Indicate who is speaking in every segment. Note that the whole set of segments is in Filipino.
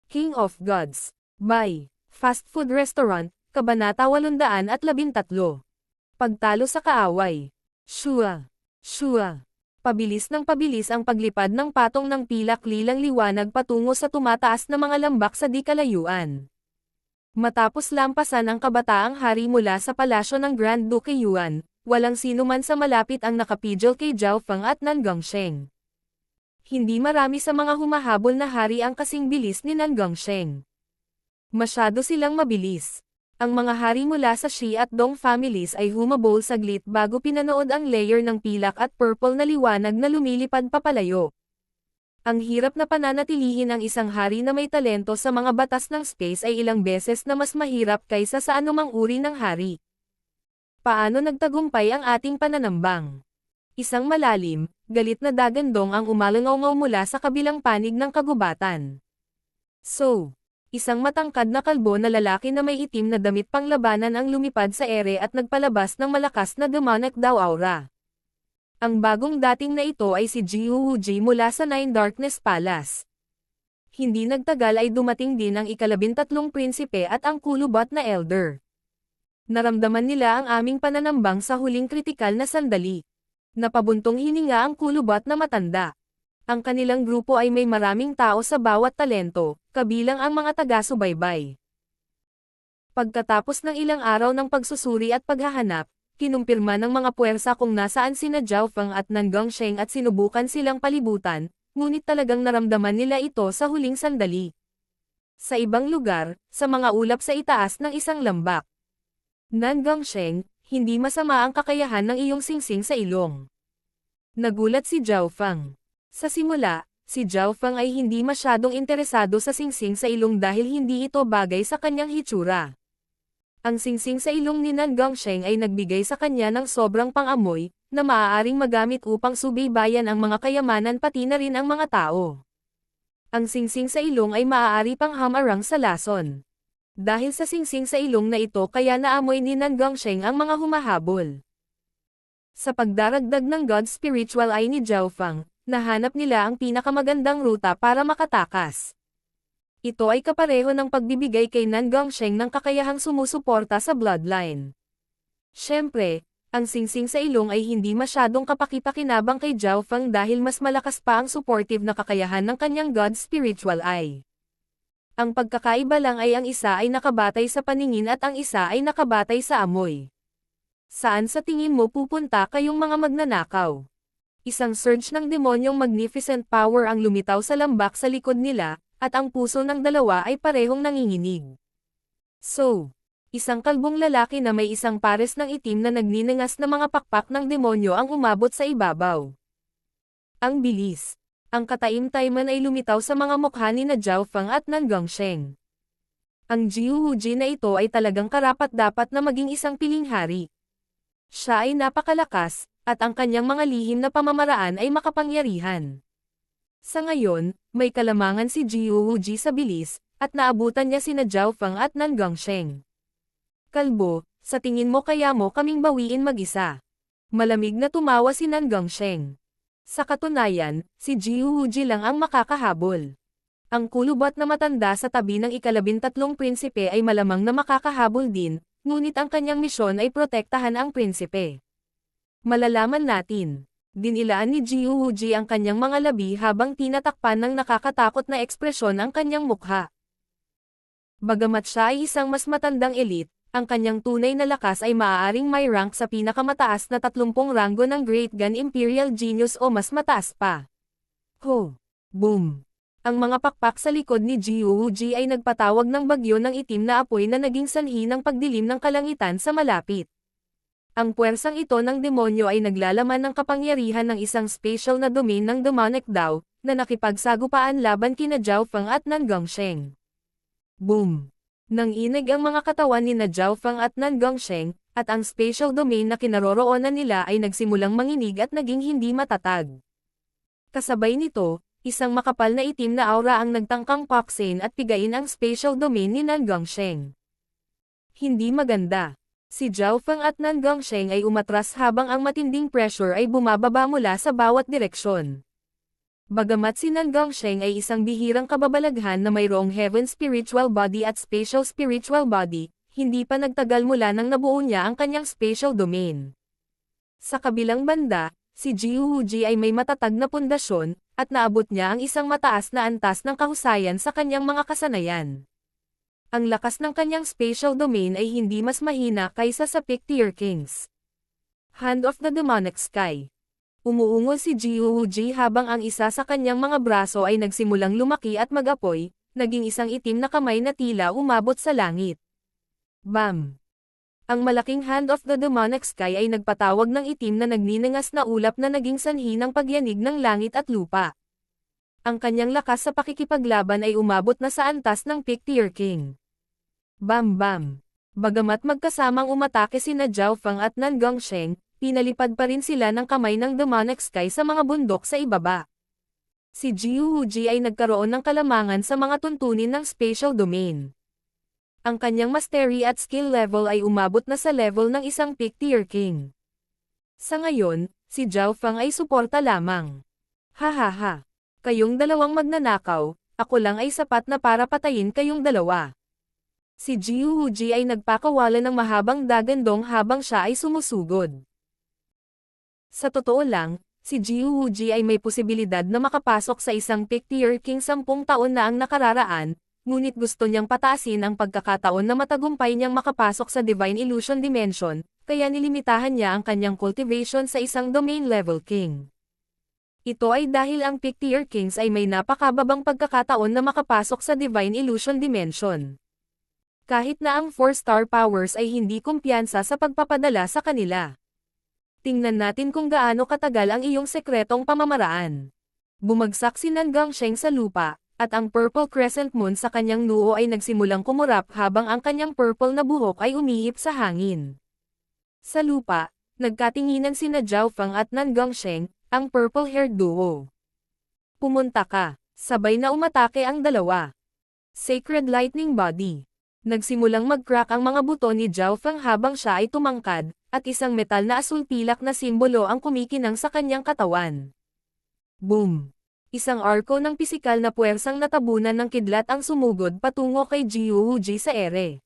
Speaker 1: King of Gods. By Fast Food Restaurant, Kabanata 813. Pagtalo sa kaaway. Shua. Shua. Pabilis ng pabilis ang paglipad ng patong ng pilak-lilang liwanag patungo sa tumataas na mga lambak sa di kalayuan. Matapos lampasan ang kabataang hari mula sa palasyo ng Grand Duke Yuan, walang sino man sa malapit ang nakapidyo kay Zhao Feng at Nan Gongsheng. Hindi marami sa mga humahabol na hari ang kasing bilis ni Nan Gongsheng. Masyado silang mabilis. Ang mga hari mula sa Shi at Dong families ay humabol saglit bago pinanood ang layer ng pilak at purple na liwanag na lumilipad papalayo. Ang hirap na pananatilihin ang isang hari na may talento sa mga batas ng space ay ilang beses na mas mahirap kaysa sa anumang uri ng hari. Paano nagtagumpay ang ating pananambang? Isang malalim, galit na dagandong ang umalangaw mula sa kabilang panig ng kagubatan. So, isang matangkad na kalbo na lalaki na may itim na damit panglabanan ang lumipad sa ere at nagpalabas ng malakas na demonic daw aura. Ang bagong dating na ito ay si Jiu Wuji mula sa Nine Darkness Palace. Hindi nagtagal ay dumating din ang ika-13 prinsipe at ang kulubot na elder. Naramdaman nila ang aming pananambang sa huling kritikal na sandali. Napabuntong hininga ang kulubot na matanda. Ang kanilang grupo ay may maraming tao sa bawat talento, kabilang ang mga taga-subaybay. Pagkatapos ng ilang araw ng pagsusuri at paghahanap, kinumpirma ng mga puwersa kung nasaan sina Zhao Feng at Nan Gongsheng at sinubukan silang palibutan, ngunit talagang naramdaman nila ito sa huling sandali. Sa ibang lugar, sa mga ulap sa itaas ng isang lambak. Nan Gongsheng, hindi masama ang kakayahan ng iyong singsing sa ilong. Nagulat si Zhao Feng. Sa simula, si Zhao Feng ay hindi masyadong interesado sa singsing sa ilong dahil hindi ito bagay sa kanyang hitsura. Ang singsing sa ilong ni Nan Gongsheng ay nagbigay sa kanya ng sobrang pang-amoy, na maaaring magamit upang subaybayan ang mga kayamanan pati na rin ang mga tao. Ang singsing sa ilong ay maaari pang hamarang sa lason. Dahil sa singsing sa ilong na ito kaya naamoy ni Nan Gongsheng ang mga humahabol. Sa pagdaragdag ng God Spiritual Eye ni Zhao Feng, nahanap nila ang pinakamagandang ruta para makatakas. Ito ay kapareho ng pagbibigay kay Nan Gongsheng ng kakayahang sumusuporta sa bloodline. Siyempre, ang singsing sa ilong ay hindi masyadong kapakipakinabang kay Zhao Feng dahil mas malakas pa ang supportive na kakayahan ng kanyang God Spiritual Eye. Ang pagkakaiba lang ay ang isa ay nakabatay sa paningin at ang isa ay nakabatay sa amoy. Saan sa tingin mo pupunta kayong mga magnanakaw? Isang surge ng demonyong magnificent power ang lumitaw sa lambak sa likod nila, at ang puso ng dalawa ay parehong nanginginig. So, isang kalbong lalaki na may isang pares ng itim na nagniningas na mga pakpak ng demonyo ang umabot sa ibabaw. Ang bilis. Ang kataim-taiman ay lumitaw sa mga mukha ni na Zhao Feng at Nan Gongsheng. Ang Jiu Wuji na ito ay talagang karapat-dapat na maging isang piling hari. Siya ay napakalakas, at ang kanyang mga lihim na pamamaraan ay makapangyarihan. Sa ngayon, may kalamangan si Jiu Wuji sa bilis, at naabutan niya sina Zhao Feng at Nan Gongsheng. Kalbo, sa tingin mo kaya mo kaming bawiin mag-isa? Malamig na tumawa si Nan Gongsheng. Sa katunayan, si Jiu Wuji lang ang makakahabol. Ang kulubot na matanda sa tabi ng ika-13 prinsipe ay malamang na makakahabol din, ngunit ang kanyang misyon ay protektahan ang prinsipe. Malalaman natin. Dinilaan ni Jiu Wuji ang kanyang mga labi habang tinatakpan ng nakakatakot na ekspresyon ang kanyang mukha. Bagamat siya ay isang mas matandang elite, ang kanyang tunay na lakas ay maaaring may rank sa pinakamataas na 30 ranggo ng Great Gun Imperial Genius o mas mataas pa. Ho! Boom! Ang mga pakpak sa likod ni Jiu Wuji ay nagpatawag ng bagyo ng itim na apoy na naging sanhi ng pagdilim ng kalangitan sa malapit. Ang puwersang ito ng demonyo ay naglalaman ng kapangyarihan ng isang spatial na domain ng demonic Dao, na nakipagsagupaan laban kina Zhao Feng at Nan Gongsheng. Boom! Nanginig ang mga katawan ni na Zhao Feng at Nan Gongsheng, at ang spatial domain na kinaroroonan nila ay nagsimulang manginig at naging hindi matatag. Kasabay nito, isang makapal na itim na aura ang nagtangkang paksin at pigain ang spatial domain ni Nan Gongsheng. Hindi maganda. Si Zhao Feng at Nan Gongsheng ay umatras habang ang matinding pressure ay bumababa mula sa bawat direksyon. Bagamat si Nan Gongsheng ay isang bihirang kababalaghan na mayroong heaven spiritual body at spatial spiritual body, hindi pa nagtagal mula nang nabuo niya ang kanyang spatial domain. Sa kabilang banda, si Jiu Wuji ay may matatag na pundasyon, at naabot niya ang isang mataas na antas ng kahusayan sa kanyang mga kasanayan. Ang lakas ng kanyang spatial domain ay hindi mas mahina kaysa sa Pictier Kings. Hand of the Demonic Sky. Umuungol si Jiu Wuji habang ang isa sa kanyang mga braso ay nagsimulang lumaki at mag-apoy, naging isang itim na kamay na tila umabot sa langit. Bam! Ang malaking Hand of the Demonic Sky ay nagpatawag ng itim na nagninangas na ulap na naging sanhi ng pagyanig ng langit at lupa. Ang kanyang lakas sa pakikipaglaban ay umabot na sa antas ng Pictier King. Bam bam! Bagamat magkasamang umatake sina Zhao Feng at Nan Gongsheng, pinalipad pa rin sila ng kamay ng Demonic Sky sa mga bundok sa ibaba. Si Jiu Wuji ay nagkaroon ng kalamangan sa mga tuntunin ng spatial domain. Ang kanyang mastery at skill level ay umabot na sa level ng isang Pictier King. Sa ngayon, si Zhao Feng ay suporta lamang. Hahaha! Kayong dalawang magnanakaw, ako lang ay sapat na para patayin kayong dalawa. Si Jiu Wuji ay nagpakawala ng mahabang dagandong habang siya ay sumusugod. Sa totoo lang, si Jiu Wuji ay may posibilidad na makapasok sa isang Pictier King 10 taon na ang nakararaan, ngunit gusto niyang pataasin ang pagkakataon na matagumpay niyang makapasok sa Divine Illusion Dimension, kaya nilimitahan niya ang kanyang cultivation sa isang Domain Level King. Ito ay dahil ang Pictier Kings ay may napakababang pagkakataon na makapasok sa Divine Illusion Dimension. Kahit na ang 4-star powers ay hindi kumpiyansa sa pagpapadala sa kanila. Tingnan natin kung gaano katagal ang iyong sekretong pamamaraan. Bumagsak si Nan Gongsheng sa lupa, at ang Purple Crescent Moon sa kanyang noo ay nagsimulang kumurap habang ang kanyang purple na buhok ay umihip sa hangin. Sa lupa, nagkatinginan sina Zhao Feng at Nan Gongsheng, ang purple-haired duo. Pumunta ka, sabay na umatake ang dalawa. Sacred Lightning Body. Nagsimulang mag-crack ang mga buto ni Zhao Feng habang siya ay tumangkad, at isang metal na asul-pilak na simbolo ang kumikinang sa kanyang katawan. Boom! Isang arko ng pisikal na puwersang natabunan ng kidlat ang sumugod patungo kay Jiu Wuji sa ere.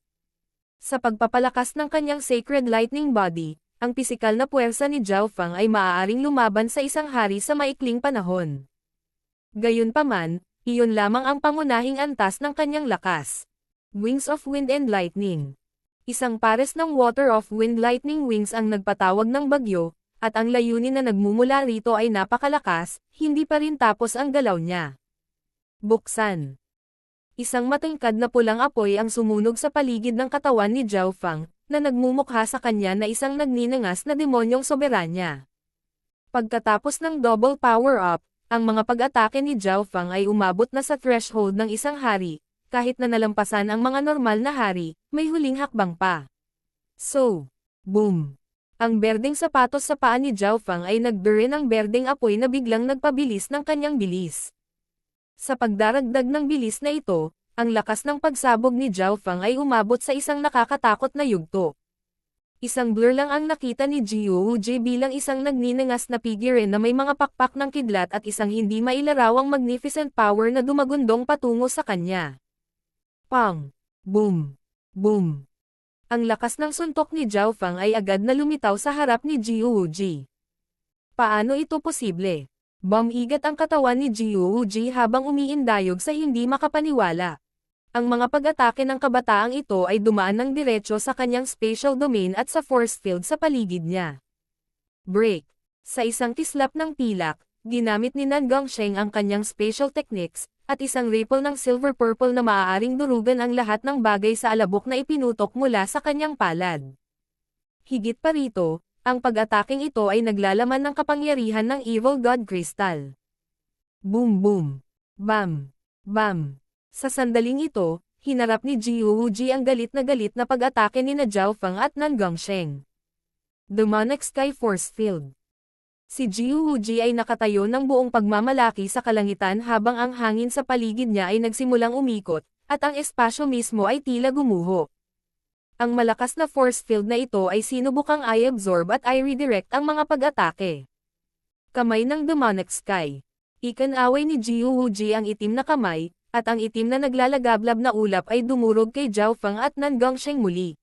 Speaker 1: Sa pagpapalakas ng kanyang Sacred Lightning Body, ang pisikal na puwersa ni Zhao Feng ay maaaring lumaban sa isang hari sa maikling panahon. Gayunpaman, iyon lamang ang pangunahing antas ng kanyang lakas. Wings of Wind and Lightning. Isang pares ng Water of Wind Lightning Wings ang nagpatawag ng bagyo, at ang layunin na nagmumula rito ay napakalakas, hindi pa rin tapos ang galaw niya. Buksan. Isang matingkad na pulang apoy ang sumunog sa paligid ng katawan ni Zhao Feng, na nagmumukha sa kanya na isang nagninangas na demonyong soberanya. Pagkatapos ng double power-up, ang mga pag-atake ni Zhao Feng ay umabot na sa threshold ng isang hari. Kahit na nalampasan ang mga normal na hari, may huling hakbang pa. So, boom! Ang berdeng sapatos sa paa ni Zhao Feng ay nagdure ng berdeng apoy na biglang nagpabilis ng kanyang bilis. Sa pagdaragdag ng bilis na ito, ang lakas ng pagsabog ni Zhao Feng ay umabot sa isang nakakatakot na yugto. Isang blur lang ang nakita ni Jiu Wuji bilang isang nagninangas na figure na may mga pakpak ng kidlat at isang hindi mailarawang magnificent power na dumagundong patungo sa kanya. Pang! Boom! Boom! Ang lakas ng suntok ni Zhao Feng ay agad na lumitaw sa harap ni Jiu Wuji. Paano ito posible? Bumigat ang katawan ni Jiu Wuji habang umiindayog sa hindi makapaniwala. Ang mga pag-atake ng kabataang ito ay dumaan ng diretso sa kanyang spatial domain at sa force field sa paligid niya. Break! Sa isang kislap ng pilak, ginamit ni Nan Gongsheng ang kanyang spatial techniques, at isang ripple ng silver-purple na maaaring durugan ang lahat ng bagay sa alabok na ipinutok mula sa kanyang palad. Higit pa rito, ang pag-ataking ito ay naglalaman ng kapangyarihan ng Evil God Crystal. Boom boom! Bam! Bam! Sa sandaling ito, hinarap ni Jiu Wuji ang galit na pag-atake ni Zhao Feng at Nan Gongsheng. Demonic Sky Force Field. Si Jiu Wuji ay nakatayo ng buong pagmamalaki sa kalangitan habang ang hangin sa paligid niya ay nagsimulang umikot, at ang espasyo mismo ay tila gumuho. Ang malakas na force field na ito ay sinubukang i-absorb at i-redirect ang mga pag-atake. Kamay ng Demonic Sky. Ikanaway ni Jiu Wuji ang itim na kamay, at ang itim na naglalagablab na ulap ay dumurog kay Zhao Feng at Nan Gongsheng muli.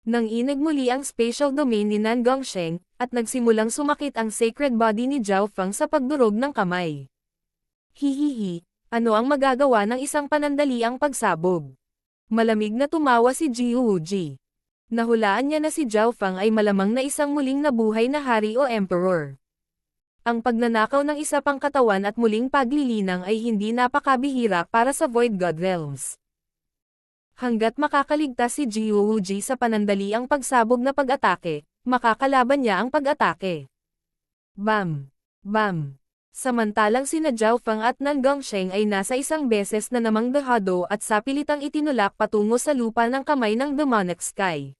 Speaker 1: Nang inag muli ang spatial domain ni Nan Gongsheng, at nagsimulang sumakit ang sacred body ni Zhao Feng sa pagdurog ng kamay. Hihihi, ano ang magagawa ng isang panandaliang pagsabog? Malamig na tumawa si Jiu Wuji. Nahulaan niya na si Zhao Feng ay malamang na isang muling nabuhay na hari o emperor. Ang pagnanakaw ng isa pang katawan at muling paglilinang ay hindi napakabihira para sa Void God Realms. Hanggat makakaligtas si Jiu Wuji sa panandaliang pagsabog na pag-atake, makakalaban niya ang pag-atake. Bam! Bam! Samantalang sina Zhao Feng at Nan Gongsheng ay nasa isang beses na namang dehado at sapilitang itinulak patungo sa lupa ng kamay ng Demonic Sky.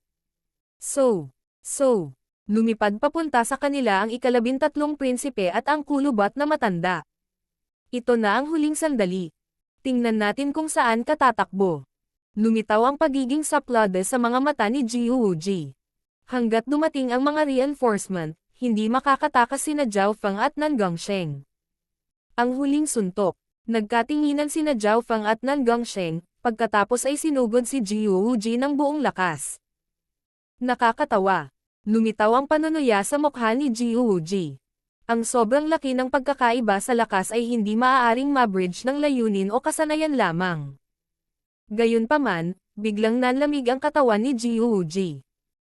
Speaker 1: Lumipad papunta sa kanila ang ika-13 prinsipe at ang kulubot na matanda. Ito na ang huling sandali. Tingnan natin kung saan katatakbo. Lumitaw ang pagiging saplade sa mga mata ni Jiu Wuji. Hanggat dumating ang mga reinforcement, hindi makakatakas sina Zhao Feng at Nan Gongsheng. Ang huling suntok. Nagkatinginan sina Zhao Feng at Nan Gongsheng, pagkatapos ay sinugod si Jiu Wuji ng buong lakas. Nakakatawa. Lumitaw ang panunuya sa mukha ni Jiu Wuji. Ang sobrang laki ng pagkakaiba sa lakas ay hindi maaaring ma-bridge ng layunin o kasanayan lamang. Gayunpaman, biglang nanlamig ang katawan ni Jiu Wuji.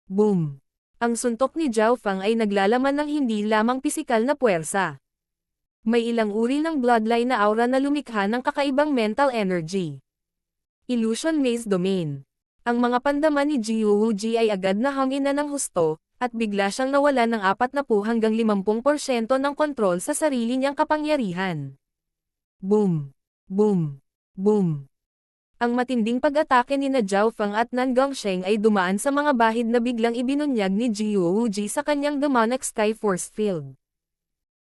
Speaker 1: Boom! Ang suntok ni Zhao Feng ay naglalaman ng hindi lamang pisikal na puwersa. May ilang uri ng bloodline na aura na lumikha ng kakaibang mental energy. Illusion Maze Domain. Ang mga pandaman ni Jiu Wuji ay agad na hangin na ng husto, at bigla siyang nawalan ng 40 hanggang 50% ng kontrol sa sarili niyang kapangyarihan. Boom! Boom! Boom! Ang matinding pag-atake ni Zhao Feng at Nan Gongsheng ay dumaan sa mga bahid na biglang ibinunyag ni Jiu Wuji sa kanyang Demonic Sky Force Field.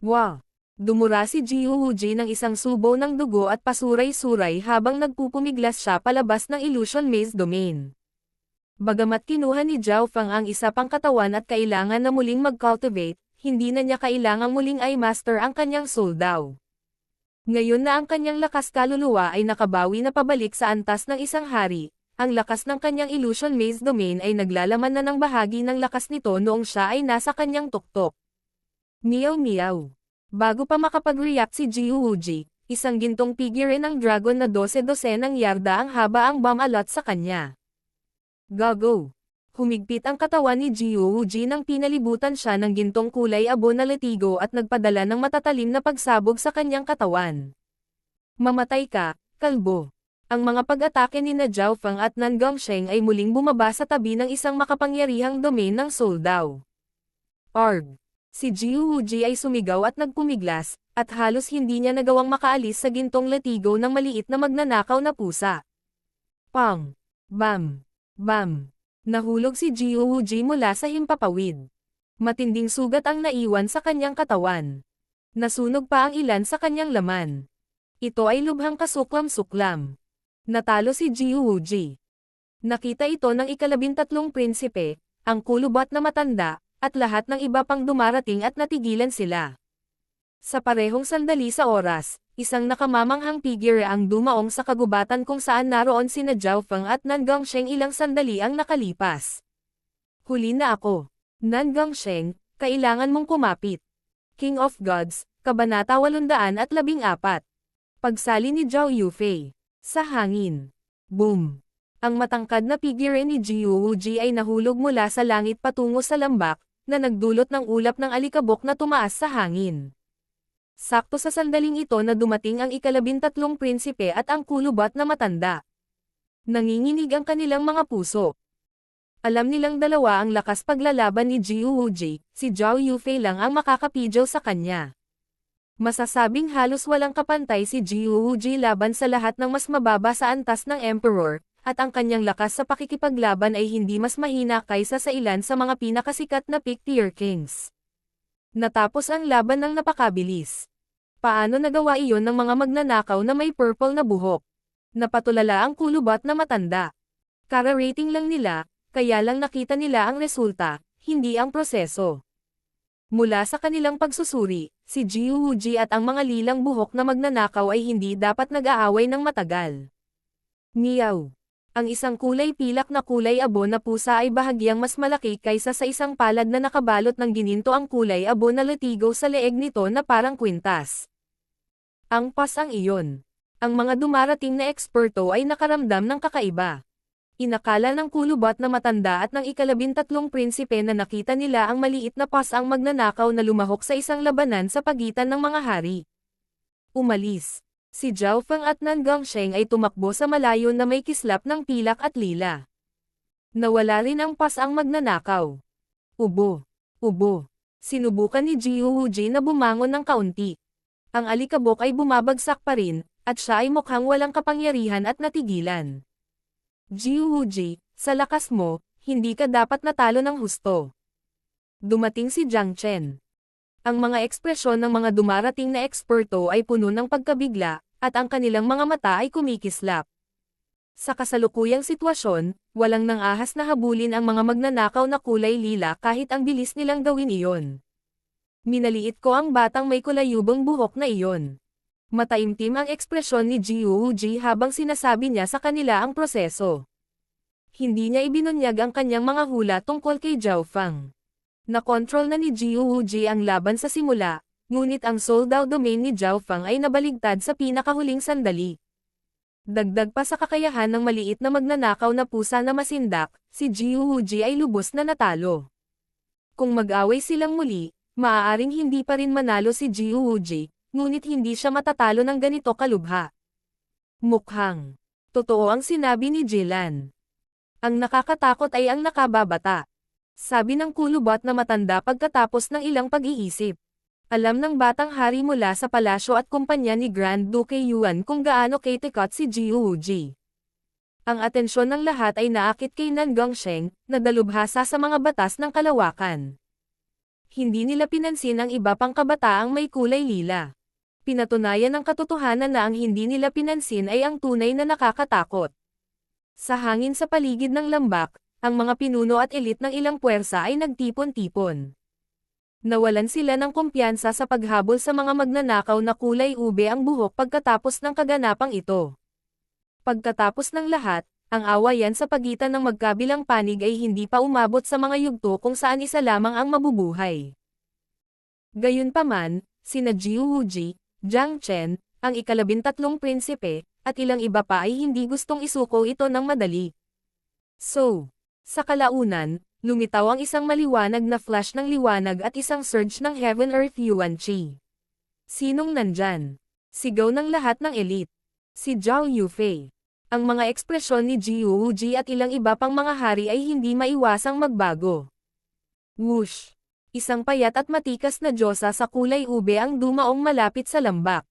Speaker 1: Wow! Dumura si Jiu Wuji ng isang subo ng dugo at pasuray-suray habang nagpupumiglas siya palabas ng Illusion Maze Domain. Bagamat kinuha ni Zhao Feng ang isa pang katawan at kailangan na muling mag-cultivate, hindi na niya kailangang muling i-master ang kanyang soul daw. Ngayon na ang kanyang lakas kaluluwa ay nakabawi na pabalik sa antas ng isang hari, ang lakas ng kanyang Illusion Maze Domain ay naglalaman na ng bahagi ng lakas nito noong siya ay nasa kanyang tuktok. Meow meow. Bago pa makapag-react si Jiu Wuji, isang gintong figure ng dragon na 12-12 ng yarda ang haba ang bumalot sa kanya. Gago! Humigpit ang katawan ni Jiu Wuji nang pinalibutan siya ng gintong kulay abo na latigo at nagpadala ng matatalim na pagsabog sa kanyang katawan. Mamatay ka, kalbo! Ang mga pag-atake ni Zhao Feng at Nan Gongsheng ay muling bumaba sa tabi ng isang makapangyarihang domain ng Soul Dao. Arg! Si Jiu Wuji ay sumigaw at nagpumiglas, at halos hindi niya nagawang makaalis sa gintong latigo ng maliit na magnanakaw na pusa. Pang! Bam! Bam! Nahulog si Jiu Wuji mula sa himpapawid. Matinding sugat ang naiwan sa kanyang katawan. Nasunog pa ang ilan sa kanyang laman. Ito ay lubhang kasuklam-suklam. Natalo si Jiu Wuji. Nakita ito ng ika-13 prinsipe, ang kulubot na matanda, at lahat ng iba pang dumarating at natigilan sila. Sa parehong sandali sa oras, isang nakamamanghang figure ang dumaong sa kagubatan kung saan naroon sina Zhao Feng at Nan Gongsheng ilang sandali ang nakalipas. Huli na ako. Nan Gongsheng, kailangan mong kumapit. King of Gods, Kabanata 814. Pagsali ni Zhao Yufei. Sa hangin. Boom! Ang matangkad na figure ni Jiu Wuji ay nahulog mula sa langit patungo sa lambak, na nagdulot ng ulap ng alikabok na tumaas sa hangin. Sakto sa sandaling ito na dumating ang ika-13 prinsipe at ang kulubot na matanda. Nanginginig ang kanilang mga puso. Alam nilang dalawa ang lakas paglalaban ni Jiu Wuji, si Zhao Yufei lang ang makakapidyo sa kanya. Masasabing halos walang kapantay si Jiu Wuji laban sa lahat ng mas mababa sa antas ng Emperor, at ang kanyang lakas sa pakikipaglaban ay hindi mas mahina kaysa sa ilan sa mga pinakasikat na Pick-tier Kings. Natapos ang laban ng napakabilis. Paano nagawa iyon ng mga magnanakaw na may purple na buhok? Napatulala ang kulubot na matanda. Kara-rating lang nila, kaya lang nakita nila ang resulta, hindi ang proseso. Mula sa kanilang pagsusuri, si Jiwooji at ang mga lilang buhok na magnanakaw ay hindi dapat nag-aaway ng matagal. Meow. Ang isang kulay pilak na kulay abo na pusa ay bahagyang mas malaki kaysa sa isang palad na nakabalot ng gininto ang kulay abo na latigo sa leeg nito na parang kwintas. Ang pasang iyon. Ang mga dumarating na eksperto ay nakaramdam ng kakaiba. Inakala ng kulubot na matanda at ng ika-13 prinsipe na nakita nila ang maliit na pasang magnanakaw na lumahok sa isang labanan sa pagitan ng mga hari. Umalis. Si Zhao Feng at Nan Gongsheng ay tumakbo sa malayo na may kislap ng pilak at lila. Nawala rin ang pasang magnanakaw. Ubo. Ubo. Sinubukan ni Jiwooji na bumangon ng kaunti. Ang alikabok ay bumabagsak pa rin, at siya ay mukhang walang kapangyarihan at natigilan. Jiwooji, sa lakas mo, hindi ka dapat natalo ng husto. Dumating si Jiang Chen. Ang mga ekspresyon ng mga dumarating na eksperto ay puno ng pagkabigla, at ang kanilang mga mata ay kumikislap. Sa kasalukuyang sitwasyon, walang nang-ahas na habulin ang mga magnanakaw na kulay lila kahit ang bilis nilang gawin iyon. Minaliit ko ang batang may kulayubong buhok na iyon. Mataimtim ang ekspresyon ni Jiwooji habang sinasabi niya sa kanila ang proseso. Hindi niya ibinunyag ang kanyang mga hula tungkol kay Zhao Feng. Nakontrol na ni Jiwooji ang laban sa simula, ngunit ang sold-out domain ni Zhao Feng ay nabaligtad sa pinakahuling sandali. Dagdag pa sa kakayahan ng maliit na magnanakaw na pusa na masindak, si Jiwooji ay lubos na natalo. Kung mag-away silang muli, maaaring hindi pa rin manalo si Jiwooji, ngunit hindi siya matatalo ng ganito kalubha. Mukhang totoo ang sinabi ni Jilan. Ang nakakatakot ay ang nakababata. Sabi ng kulubot na matanda pagkatapos ng ilang pag-iisip. Alam ng batang hari mula sa palasyo at kumpanya ni Grand Duke Yuan kung gaano kitikot si Jiwooji. Ang atensyon ng lahat ay naakit kay Nan Gongsheng, na dalubhasa sa mga batas ng kalawakan. Hindi nila pinansin ang iba pang kabataang may kulay lila. Pinatunayan ng katotohanan na ang hindi nila pinansin ay ang tunay na nakakatakot. Sa hangin sa paligid ng lambak, ang mga pinuno at elit ng ilang puwersa ay nagtipon-tipon. Nawalan sila ng kumpiyansa sa paghabol sa mga magnanakaw na kulay ube ang buhok pagkatapos ng kaganapang ito. Pagkatapos ng lahat, ang awayan sa pagitan ng magkabilang panig ay hindi pa umabot sa mga yugto kung saan isa lamang ang mabubuhay. Gayunpaman, sina Jiwooji, Jiang Chen, ang ika-13 prinsipe, at ilang iba pa ay hindi gustong isuko ito ng madali. So, sa kalaunan, lumitaw ang isang maliwanag na flash ng liwanag at isang surge ng Heaven Earth Yuan Qi. Sinong nandyan? Sigaw ng lahat ng elite. Si Zhao Yufei. Ang mga ekspresyon ni Jiwooji at ilang iba pang mga hari ay hindi maiwasang magbago. Whoosh! Isang payat at matikas na diyosa sa kulay ube ang dumaong malapit sa lambak.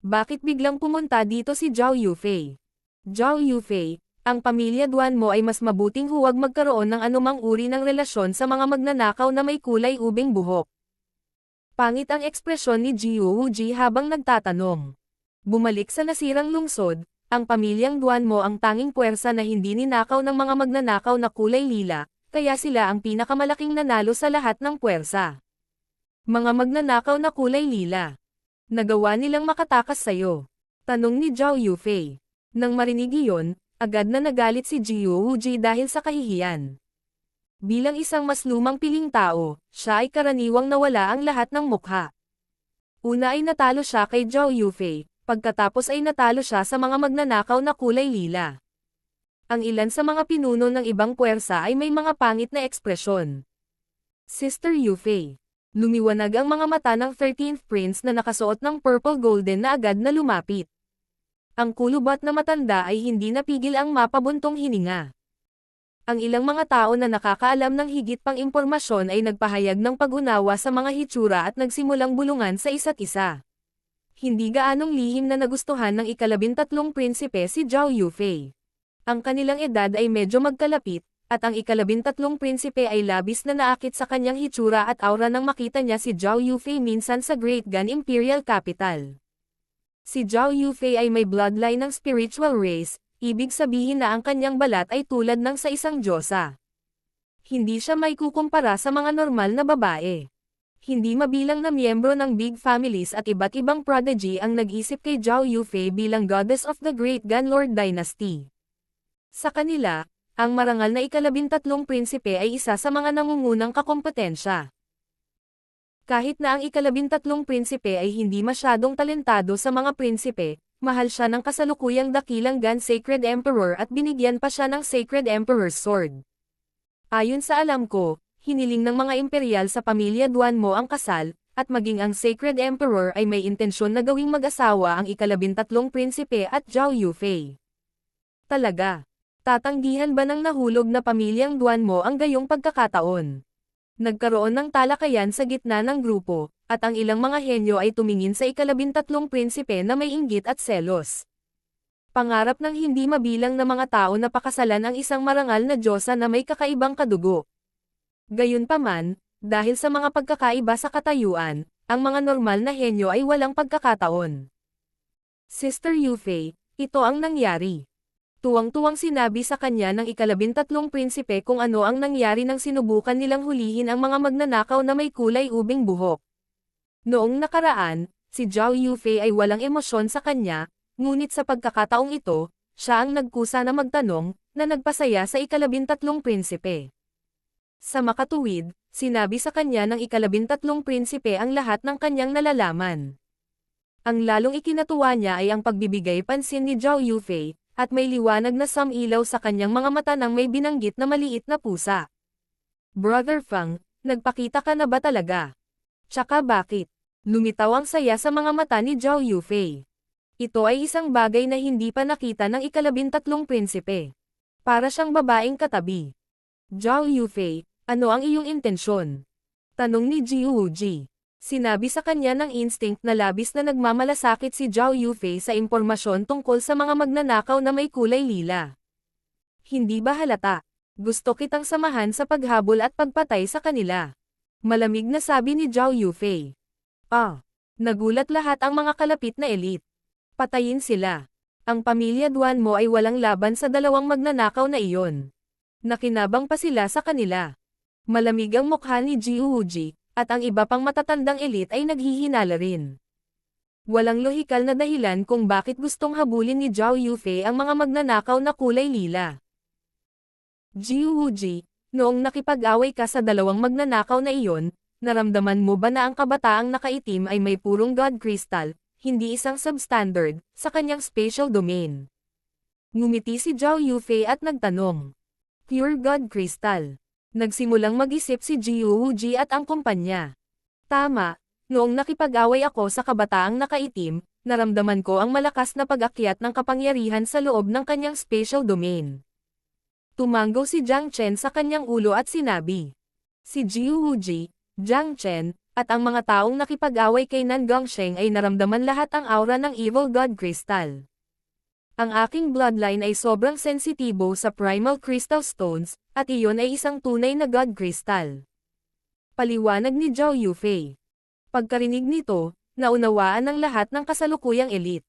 Speaker 1: Bakit biglang pumunta dito si Zhao Yufei? Zhao Yufei, ang pamilya Duan mo ay mas mabuting huwag magkaroon ng anumang uri ng relasyon sa mga magnanakaw na may kulay ubeng buhok. Pangit ang ekspresyon ni Jiwooji habang nagtatanong. Bumalik sa nasirang lungsod, ang pamilyang Duan mo ang tanging puwersa na hindi ninakaw ng mga magnanakaw na kulay lila, kaya sila ang pinakamalaking nanalo sa lahat ng puwersa. Mga magnanakaw na kulay lila. Nagawa nilang makatakas sayo. Tanong ni Zhao Yufei. Nang marinig iyon, agad na nagalit si Jiwooji dahil sa kahihiyan. Bilang isang mas lumang piling tao, siya ay karaniwang nawala ang lahat ng mukha. Una ay natalo siya kay Zhao Yufei, pagkatapos ay natalo siya sa mga magnanakaw na kulay lila. Ang ilan sa mga pinuno ng ibang puwersa ay may mga pangit na ekspresyon. Sister Yufei. Lumiwanag ang mga mata ng 13th Prince na nakasuot ng purple golden na agad na lumapit. Ang kulubot na matanda ay hindi napigil ang mapabuntong hininga. Ang ilang mga tao na nakakaalam ng higit pang impormasyon ay nagpahayag ng pag-unawa sa mga hitsura at nagsimulang bulungan sa isa't isa. Hindi gaanong lihim na nagustuhan ng ika-13 prinsipe si Zhao Yufei. Ang kanilang edad ay medyo magkalapit, at ang ika-13 prinsipe ay labis na naakit sa kanyang hitsura at aura nang makita niya si Zhao Yufei minsan sa Great Gun Imperial Capital. Si Zhao Yufei ay may bloodline ng spiritual race, ibig sabihin na ang kanyang balat ay tulad ng sa isang diyosa. Hindi siya may kukumpara sa mga normal na babae. hindi mabilang na miyembro ng big families at iba't ibang prodigy ang nag-isip kay Zhao Yufei bilang goddess of the Great Gunlord Dynasty. Sa kanila, ang marangal na ika-13 prinsipe ay isa sa mga nangungunang kakompetensya. Kahit na ang ika-13 prinsipe ay hindi masyadong talentado sa mga prinsipe, mahal siya ng kasalukuyang dakilang Gan Sacred Emperor at binigyan pa siya ng Sacred Emperor's Sword. Ayon sa alam ko, hiniling ng mga imperial sa pamilya Duanmo ang kasal, at maging ang Sacred Emperor ay may intensyon na gawing mag-asawa ang ika-13 prinsipe at Zhao Yufei. Talaga? Tatanggihan ba ng nahulog na pamilyang Duanmo ang gayong pagkakataon? Nagkaroon ng talakayan sa gitna ng grupo, at ang ilang mga henyo ay tumingin sa ika-13 prinsipe na may inggit at selos. Pangarap ng hindi mabilang na mga tao na pakasalan ang isang marangal na diyosa na may kakaibang kadugo. Gayunpaman, dahil sa mga pagkakaiba sa katayuan, ang mga normal na henyo ay walang pagkakataon. Sister Yufei, ito ang nangyari. Tuwang-tuwang sinabi sa kanya ng ika-13 prinsipe kung ano ang nangyari nang sinubukan nilang hulihin ang mga magnanakaw na may kulay ubing buhok. Noong nakaraan, si Zhao Yufei ay walang emosyon sa kanya, ngunit sa pagkakataong ito, siya ang nagkusa na magtanong, na nagpasaya sa ika-13 prinsipe. Sa makatuwid, sinabi sa kanya ng ika-13 prinsipe ang lahat ng kanyang nalalaman. Ang lalong ikinatuwa niya ay ang pagbibigay pansin ni Zhao Yufei, at may liwanag na samilaw sa kanyang mga mata nang may binanggit na maliit na pusa. Brother Fang, nagpakita ka na ba talaga? Tsaka bakit? Lumitaw ang saya sa mga mata ni Zhao Yufei. Ito ay isang bagay na hindi pa nakita ng ika-13 prinsipe. Para siyang babaeng katabi. Zhao Yufei, ano ang iyong intensyon? Tanong ni Jiu Wuji. Sinabi sa kanya ng instinct na labis na nagmamalasakit si Zhao Yufei sa impormasyon tungkol sa mga magnanakaw na may kulay lila. Hindi ba halata? Gusto kitang samahan sa paghabol at pagpatay sa kanila. Malamig na sabi ni Zhao Yufei. Nagulat lahat ang mga kalapit na elite. Patayin sila. Ang pamilya Duanmo ay walang laban sa dalawang magnanakaw na iyon. Nakinabang pa sila sa kanila. Malamig ang mukha ni Jiu Wuji, at ang iba pang matatandang elite ay naghihinala rin. Walang lohikal na dahilan kung bakit gustong habulin ni Zhao Yufei ang mga magnanakaw na kulay lila. Jiu Wuji, noong nakipag-away ka sa dalawang magnanakaw na iyon, naramdaman mo ba na ang kabataang nakaitim ay may purong God Crystal, hindi isang substandard, sa kanyang spatial domain? Ngumiti si Zhao Yufei at nagtanong. Pure God Crystal. Nagsimulang mag-isip si Jiu Wuji at ang kumpanya. Tama, noong nakipag-away ako sa kabataang nakaitim, naramdaman ko ang malakas na pag-akyat ng kapangyarihan sa loob ng kanyang spatial domain. Tumango si Jiang Chen sa kanyang ulo at sinabi. Si Jiu Wuji, Jiang Chen, at ang mga taong nakipag-away kay Nan Gongsheng ay naramdaman lahat ang aura ng Evil God Crystal. Ang aking bloodline ay sobrang sensitibo sa Primal Crystal Stones, at iyon ay isang tunay na God Crystal. Paliwanag ni Zhao Yufei. Pagkarinig nito, naunawaan ng lahat ng kasalukuyang elite.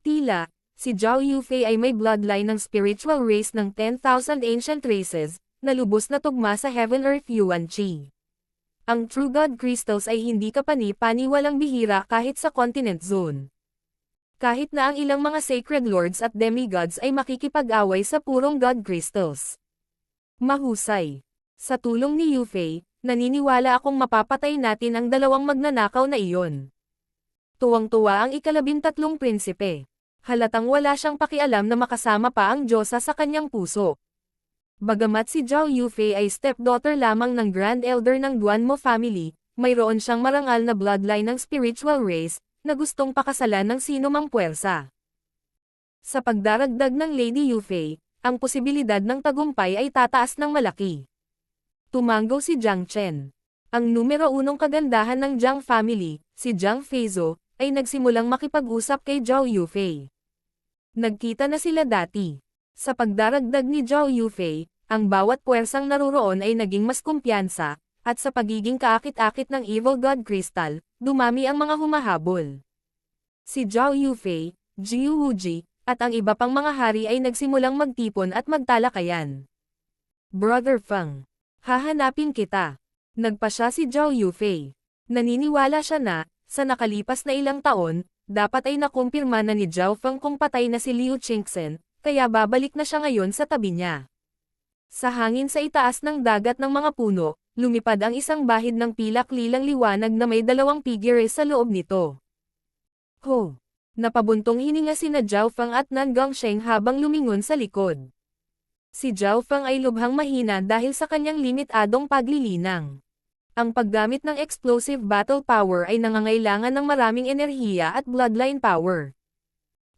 Speaker 1: Tila, si Zhao Yufei ay may bloodline ng spiritual race ng 10,000 ancient races, na lubos na tugma sa Heaven Earth Yuan Qi. Ang True God Crystals ay hindi kapani-paniwalang bihira kahit sa Continent Zone. Kahit na ang ilang mga sacred lords at demigods ay makikipag-away sa purong God Crystals. Mahusay. Sa tulong ni Yufei, naniniwala akong mapapatay natin ang dalawang magnanakaw na iyon. Tuwang-tuwa ang ika-13 prinsipe. Halatang wala siyang pakialam na makasama pa ang diyosa sa kanyang puso. Bagamat si Zhao Yufei ay stepdaughter lamang ng Grand Elder ng Duanmo family, mayroon siyang marangal na bloodline ng spiritual race, na gustong pakasalan ng sino mang puwersa. Sa pagdaragdag ng Lady Yufei, ang posibilidad ng tagumpay ay tataas ng malaki. Tumango si Jiang Chen. Ang numero 1 kagandahan ng Jiang family, si Jiang Feizo, ay nagsimulang makipag-usap kay Zhao Yufei. Nagkita na sila dati. Sa pagdaragdag ni Zhao Yufei, ang bawat puwersang naruroon ay naging mas kumpiyansa, at sa pagiging kaakit-akit ng Evil God Crystal, dumami ang mga humahabol. Si Zhao Yufei, Jiu Wuji, at ang iba pang mga hari ay nagsimulang magtipon at magtalakayan. Brother Fang, hahanapin kita. Nagpa siya si Zhao Yufei. Naniniwala siya na, sa nakalipas na ilang taon, dapat ay nakumpirma na ni Zhao Feng kung patay na si Liu Qingxen, kaya babalik na siya ngayon sa tabi niya. Sa hangin sa itaas ng dagat ng mga puno, lumipad ang isang bahid ng pilak-lilang liwanag na may dalawang figure sa loob nito. Ho! Napabuntong hininga sina Zhao Feng at Nan Gongsheng habang lumingon sa likod. Si Zhao Feng ay lubhang mahina dahil sa kanyang limitadong paglilinang. Ang paggamit ng explosive battle power ay nangangailangan ng maraming enerhiya at bloodline power.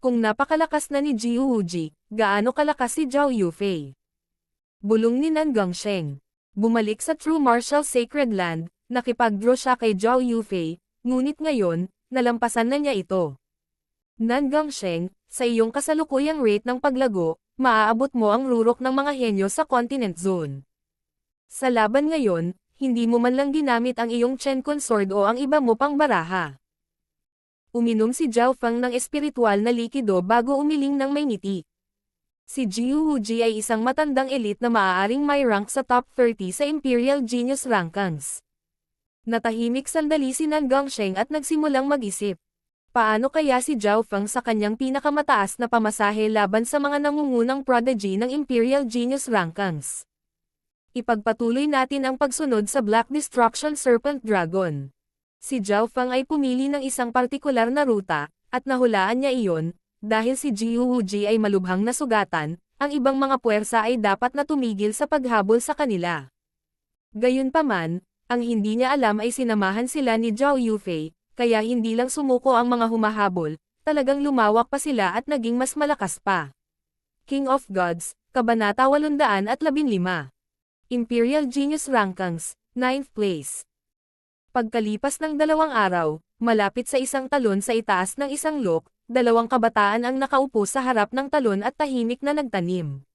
Speaker 1: Kung napakalakas na ni Jiu Wuji, gaano kalakas si Zhao Yufei? Bulong ni Nan Gongsheng. Bumalik sa True Martial Sacred Land, nakipag-draw siya kay Zhao Yufei, ngunit ngayon, nalampasan na niya ito. Nan Gongsheng, sa iyong kasalukuyang rate ng paglago, maaabot mo ang rurok ng mga henyo sa Continent Zone. Sa laban ngayon, hindi mo man lang ginamit ang iyong Chenkun Sword o ang iba mo pang baraha. Uminom si Zhao Feng ng espiritual na likido bago umiling ng may ngiti. Si Jiu Wuji ay isang matandang elite na maaaring may rank sa top 30 sa Imperial Genius Rankings. Natahimik sandali si Nan Gongsheng at nagsimulang mag-isip. Paano kaya si Zhao Feng sa kanyang pinakamataas na pamasahe laban sa mga nangungunang prodigy ng Imperial Genius Rankings? Ipagpatuloy natin ang pagsunod sa Black Destruction Serpent Dragon. Si Zhao Feng ay pumili ng isang partikular na ruta, at nahulaan niya iyon, dahil si Jiu Wuji ay malubhang nasugatan, ang ibang mga puwersa ay dapat na tumigil sa paghabol sa kanila. Gayunpaman, ang hindi niya alam ay sinamahan sila ni Zhao Yufei, kaya hindi lang sumuko ang mga humahabol, talagang lumawak pa sila at naging mas malakas pa. King of Gods, Kabanata 815. Imperial Genius Rankings, 9th place. Pagkalipas ng 2 araw, malapit sa isang talon sa itaas ng isang lok, 2 kabataan ang nakaupo sa harap ng talon at tahimik na nagtanim.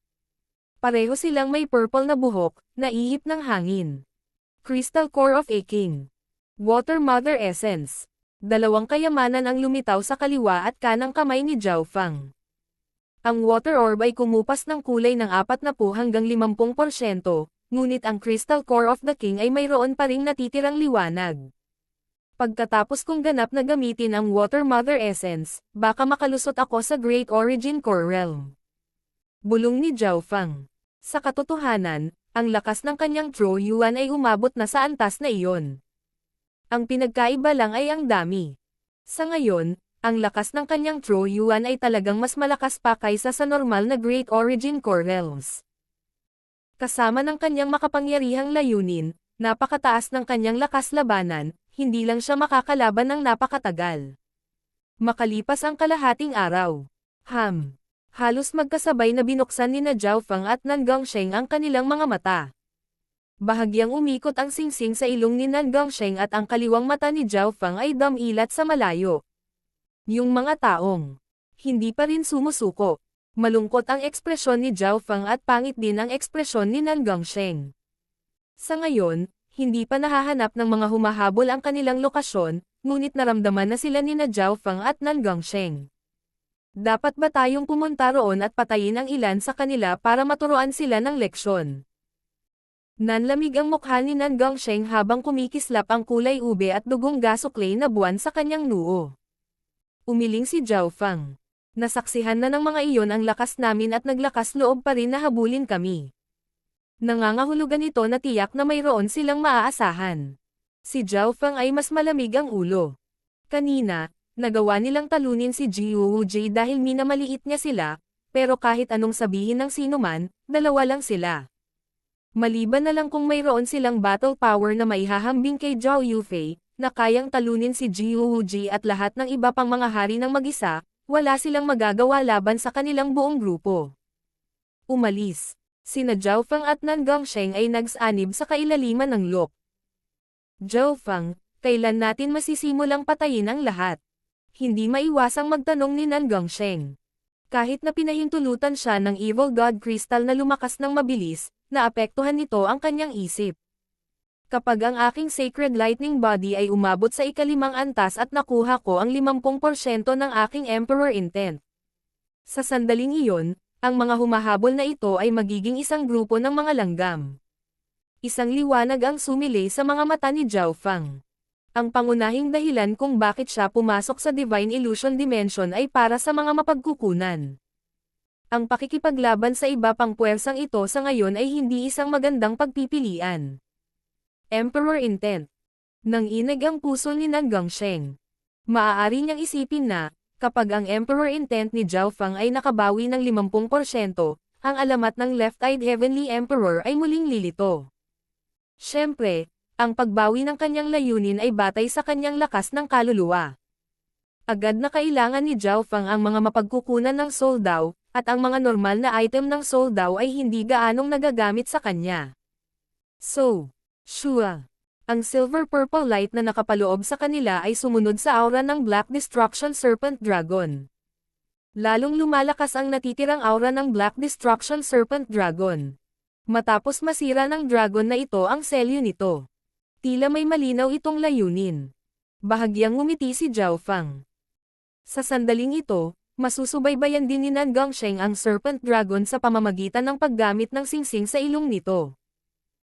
Speaker 1: Pareho silang may purple na buhok, na ihip ng hangin. Crystal Core of a King. Water Mother Essence. 2 kayamanan ang lumitaw sa kaliwa at kanang kamay ni Zhao Feng. Ang Water Orb ay kumupas ng kulay ng 40 hanggang 50%, ngunit ang Crystal Core of the King ay mayroon pa ring natitirang liwanag. Pagkatapos kong ganap na gamitin ang Water Mother Essence, baka makalusot ako sa Great Origin Core Realm. Bulong ni Zhao Feng. Sa katotohanan, ang lakas ng kanyang True Yuan ay umabot na sa antas na iyon. Ang pinagkaiba lang ay ang dami. Sa ngayon, ang lakas ng kanyang True Yuan ay talagang mas malakas pa kaysa sa normal na Great Origin Core Realms. Kasama ng kanyang makapangyarihang layunin, napakataas ng kanyang lakas labanan, hindi lang siya makakalaban ng napakatagal. Makalipas ang kalahating araw. Halos magkasabay na binuksan ni na Zhao Feng at Nan Gongsheng ang kanilang mga mata. Bahagyang umikot ang singsing sa ilong ni Nan Gongsheng at ang kaliwang mata ni Zhao Feng ay dumilat sa malayo. Yung mga taong hindi pa rin sumusuko. Malungkot ang ekspresyon ni Zhao Feng at pangit din ang ekspresyon ni Nan Gongsheng. Sa ngayon, hindi pa nahahanap ng mga humahabol ang kanilang lokasyon, ngunit naramdaman na sila ni na Zhao Feng at Nan Gongsheng. Dapat ba tayong pumunta roon at patayin ang ilan sa kanila para maturuan sila ng leksyon? Nanlamig ang mukha ni Nan Gongsheng habang kumikislap ang kulay ube at dugong gasuklay na buwan sa kanyang noo. Umiling si Zhao Feng. Nasaksihan na ng mga iyon ang lakas namin at naglakas loob pa rin na habulin kami. Nangangahulugan ito na tiyak na mayroon silang maaasahan. Si Zhao Feng ay mas malamig ang ulo. Kanina, nagawa nilang talunin si Jiu Wuji dahil minamaliit niya sila, pero kahit anong sabihin ng sinuman, 2 lang sila. Maliban na lang kung mayroon silang battle power na maihahambing kay Zhao Yufei, na kayang talunin si Jiu Wuji at lahat ng iba pang mga hari ng mag-isa, wala silang magagawa laban sa kanilang buong grupo. Umalis. Sina Zhao Feng at Nan Gongsheng ay nagsanib sa kailaliman ng lok. Zhao Feng, kailan natin masisimulang patayin ang lahat? Hindi maiwasang magtanong ni Nan Gongsheng. Kahit na pinahintulutan siya ng Evil God Crystal na lumakas ng mabilis, naapektuhan nito ang kanyang isip. Kapag ang aking Sacred Lightning Body ay umabot sa ika-5 antas at nakuha ko ang 50% ng aking Emperor Intent. Sa sandaling iyon, ang mga humahabol na ito ay magiging isang grupo ng mga langgam. Isang liwanag ang sumilay sa mga mata ni Zhao Feng. Ang pangunahing dahilan kung bakit siya pumasok sa Divine Illusion Dimension ay para sa mga mapagkukunan. Ang pakikipaglaban sa iba pang puwersang ito sa ngayon ay hindi isang magandang pagpipilian. Emperor Intent. Nanginig ang puso ni Nan Gongsheng. Maaari niyang isipin na, kapag ang Emperor Intent ni Zhao Fang ay nakabawi ng 50%, ang alamat ng Left-Eyed Heavenly Emperor ay muling lilito. Siyempre, ang pagbawi ng kanyang layunin ay batay sa kanyang lakas ng kaluluwa. Agad na kailangan ni Zhao Fang ang mga mapagkukunan ng Soul Dao, at ang mga normal na item ng Soul Dao ay hindi gaanong nagagamit sa kanya. So, Shua. Ang silver-purple light na nakapaloob sa kanila ay sumunod sa aura ng Black Destruction Serpent Dragon. Lalong lumalakas ang natitirang aura ng Black Destruction Serpent Dragon. Matapos masira ng dragon na ito ang selyo nito. Tila may malinaw itong layunin. Bahagyang ngumiti si Zhao Fang. Sa sandaling ito, masusubaybayan din ni Nan Gongsheng ang Serpent Dragon sa pamamagitan ng paggamit ng singsing sa ilong nito.